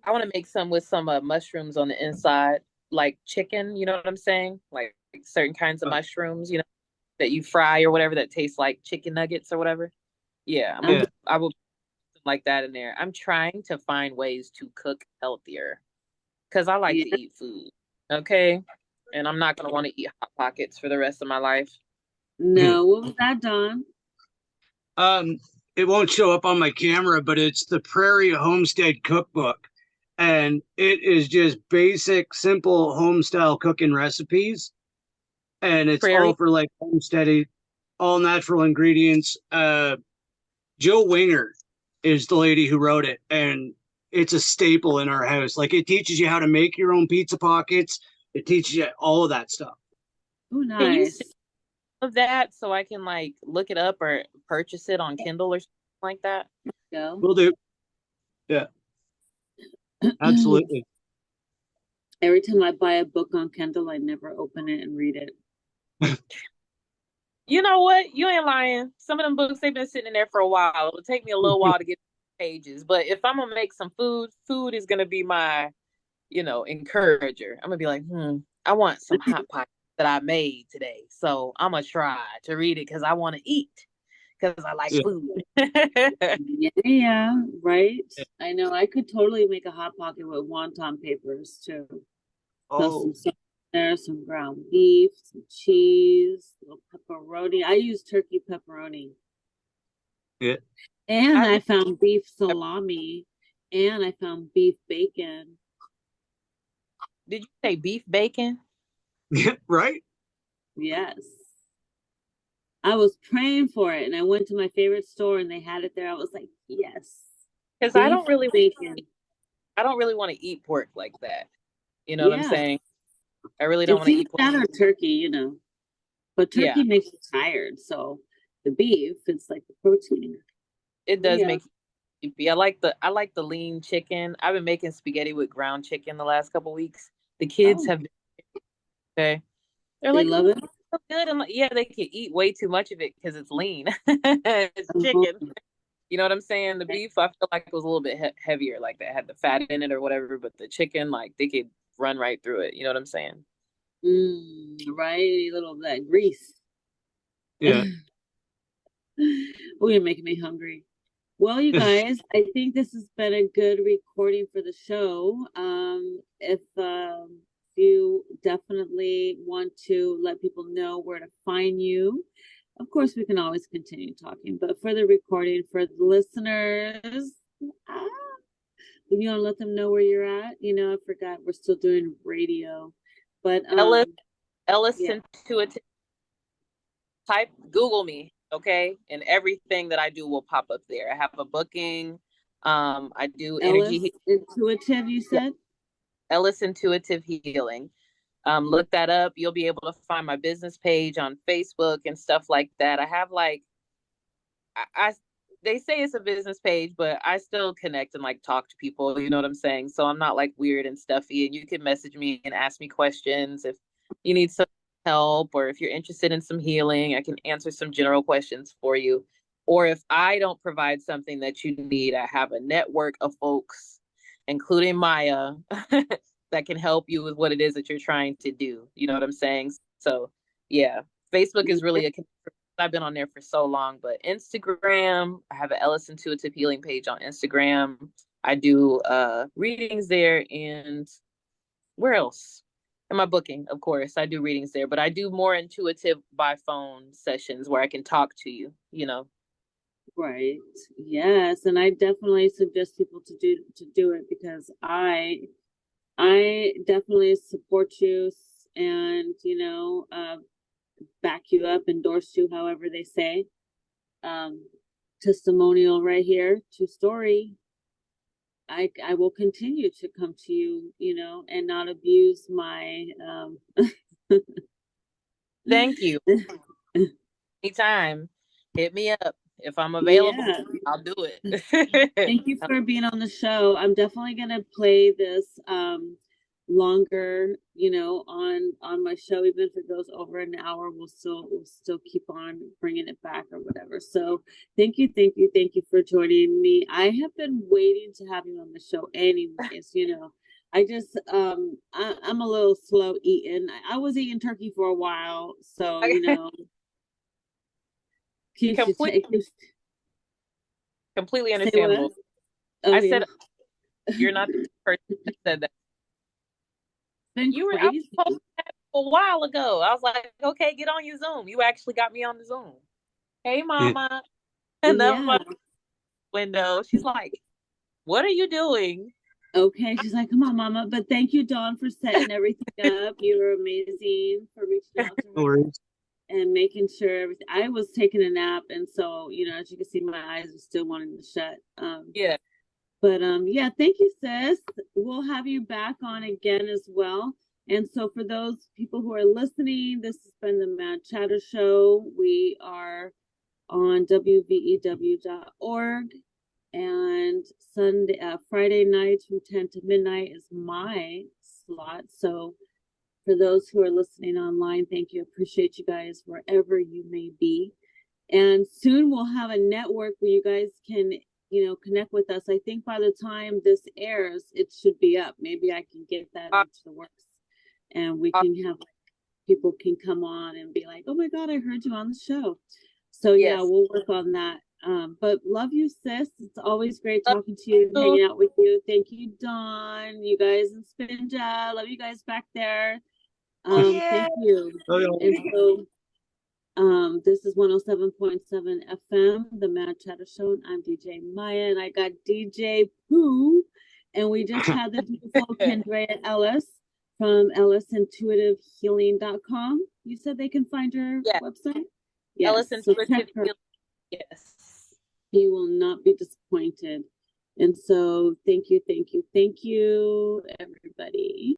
I want to make some with some mushrooms on the inside, like chicken. You know what I'm saying? Like certain kinds of mushrooms, that you fry or whatever that tastes like chicken nuggets or whatever. Yeah, I will put like that in there. I'm trying to find ways to cook healthier because I like to eat food. Okay. And I'm not going to want to eat Hot Pockets for the rest of my life. No, what was that, Don? It won't show up on my camera, but it's the Prairie Homestead Cookbook. And it is just basic, simple home style cooking recipes. And it's all Prairie. for like homesteady, all natural ingredients. Joe Winger is the lady who wrote it, and it's a staple in our house. Like it teaches you how to make your own pizza pockets. It teaches you all of that stuff. Oh, Can you nice. send of that so I can like look it up or purchase it on Kindle or something like that? Go. Will do. Yeah, absolutely. Every time I buy a book on Kindle, I never open it and read it. You know what? You ain't lying. Some of them books, they've been sitting in there for a while. It'll take me a little while to get pages. But if I'm gonna make some food, food is gonna be my, encourager. I'm gonna be like, I want some hot pockets that I made today. So I'm gonna try to read it because I want to eat. Because I like Yeah. food. Yeah, right. I know. I could totally make a hot pocket with wonton papers too. Oh, Some sauce there, some ground beef, some cheese, little pepperoni. I use turkey pepperoni. yeah. And I I found beef salami, and I found beef bacon. Did you say beef bacon? Yeah, right? Yes. I was praying for it, and I went to my favorite store, and they had it there. I was like, yes. Because Beef bacon. I don't really want to eat pork like that. You know what I'm Yeah. saying? I really don't It's want to either eat pork. that or turkey. But turkey Yeah, makes you tired. So the beef, it's like the protein. it does Yeah. make you sleepy. I like the lean chicken. I've been making spaghetti with ground chicken the last couple weeks. The kids Oh, have been okay. They're they like, love it. it's so good. I'm like, yeah, they can eat way too much of it because it's lean. It's Oh, chicken. You know what I'm saying? The beef, I feel like it was a little bit heavier, like that had the fat in it or whatever. But the chicken, like they could run right through it. You know what I'm saying? right. A little of that grease. Yeah. Oh, you're making me hungry. Well, you guys, I think this has been a good recording for the show. If you definitely want to let people know where to find you, of course, we can always continue talking. But for the recording, for the listeners, ah, if you want to let them know where you're at, I forgot we're still doing radio. But Ellis yeah, Intuitive. Type Google me, okay, and everything that I do will pop up there. I have a booking. I do Ellis Intuitive, you yeah, said? Ellis Intuitive Healing. Look that up. You'll be able to find my business page on Facebook and stuff like that. I have like I they say it's a business page, but I still connect and like talk to people. You know what I'm saying? So I'm not like weird and stuffy. And you can message me and ask me questions if you need some help or if you're interested in some healing. I can answer some general questions for you. Or if I don't provide something that you need, I have a network of folks, including Maya, that can help you with what it is that you're trying to do. You know what I'm saying? So yeah, Facebook is really a I've been on there for so long, but Instagram, I have an Ellis Intuitive Healing page on Instagram. I do readings there, and where else? And my booking, of course. I do readings there, but I do more intuitive by phone sessions where I can talk to you. Right. Yes, and I definitely suggest people to do it because I definitely support you and back you up, endorse you, however they say. Um, Testimonial right here, true story. I will continue to come to you, and not abuse my Thank you. Anytime, hit me up. If I'm available, yeah. I'll do it. Thank you for being on the show. I'm definitely gonna play this longer, on my show. Even if it goes over an hour, we'll still keep on bringing it back or whatever. So thank you for joining me. I have been waiting to have you on the show anyways. I just I'm a little slow eating. I was eating turkey for a while, so keeps you Complete, keeps, completely say what? understandable. Oh I yeah. said you're not the person that said that. Been You were I was crazy. posting that a while ago. I was like, okay, get on your Zoom. You actually got me on the Zoom. Hey, mama. And that was Yeah. my window. She's like, what are you doing? Okay. She's like, come on, mama. But thank you, Dawn, for setting everything up. You were amazing for reaching out to No her worries. and making sure everything. I was taking a nap, and so as you can see, my eyes were still wanting to shut. Yeah. But yeah, thank you, sis. We'll have you back on again as well. And so for those people who are listening, this has been the Mad Chatter Show. We are on wvew.org, and Friday nights from 10 to midnight is my slot. So for those who are listening online, thank you. Appreciate you guys wherever you may be. And soon we'll have a network where you guys can connect with us. I think by the time this airs, it should be up. Maybe I can get that into the works, and we can have people can come on and be like, "Oh my God, I heard you on the show." So yeah, we'll work on that. But love you, sis. It's always great talking to you and hanging out with you. Thank you, Dawn. You guys in Spinja. Love you guys back there. Thank you. And so this is 107.7 FM, the Mad Chatter Show. And I'm DJ Maya, and I got DJ Pooh, and we just had the beautiful Kendra Ellis from ellisintuitivehealing.com. You said they can find your website? Yes. So check her. Yes. You will not be disappointed. And so thank you, everybody.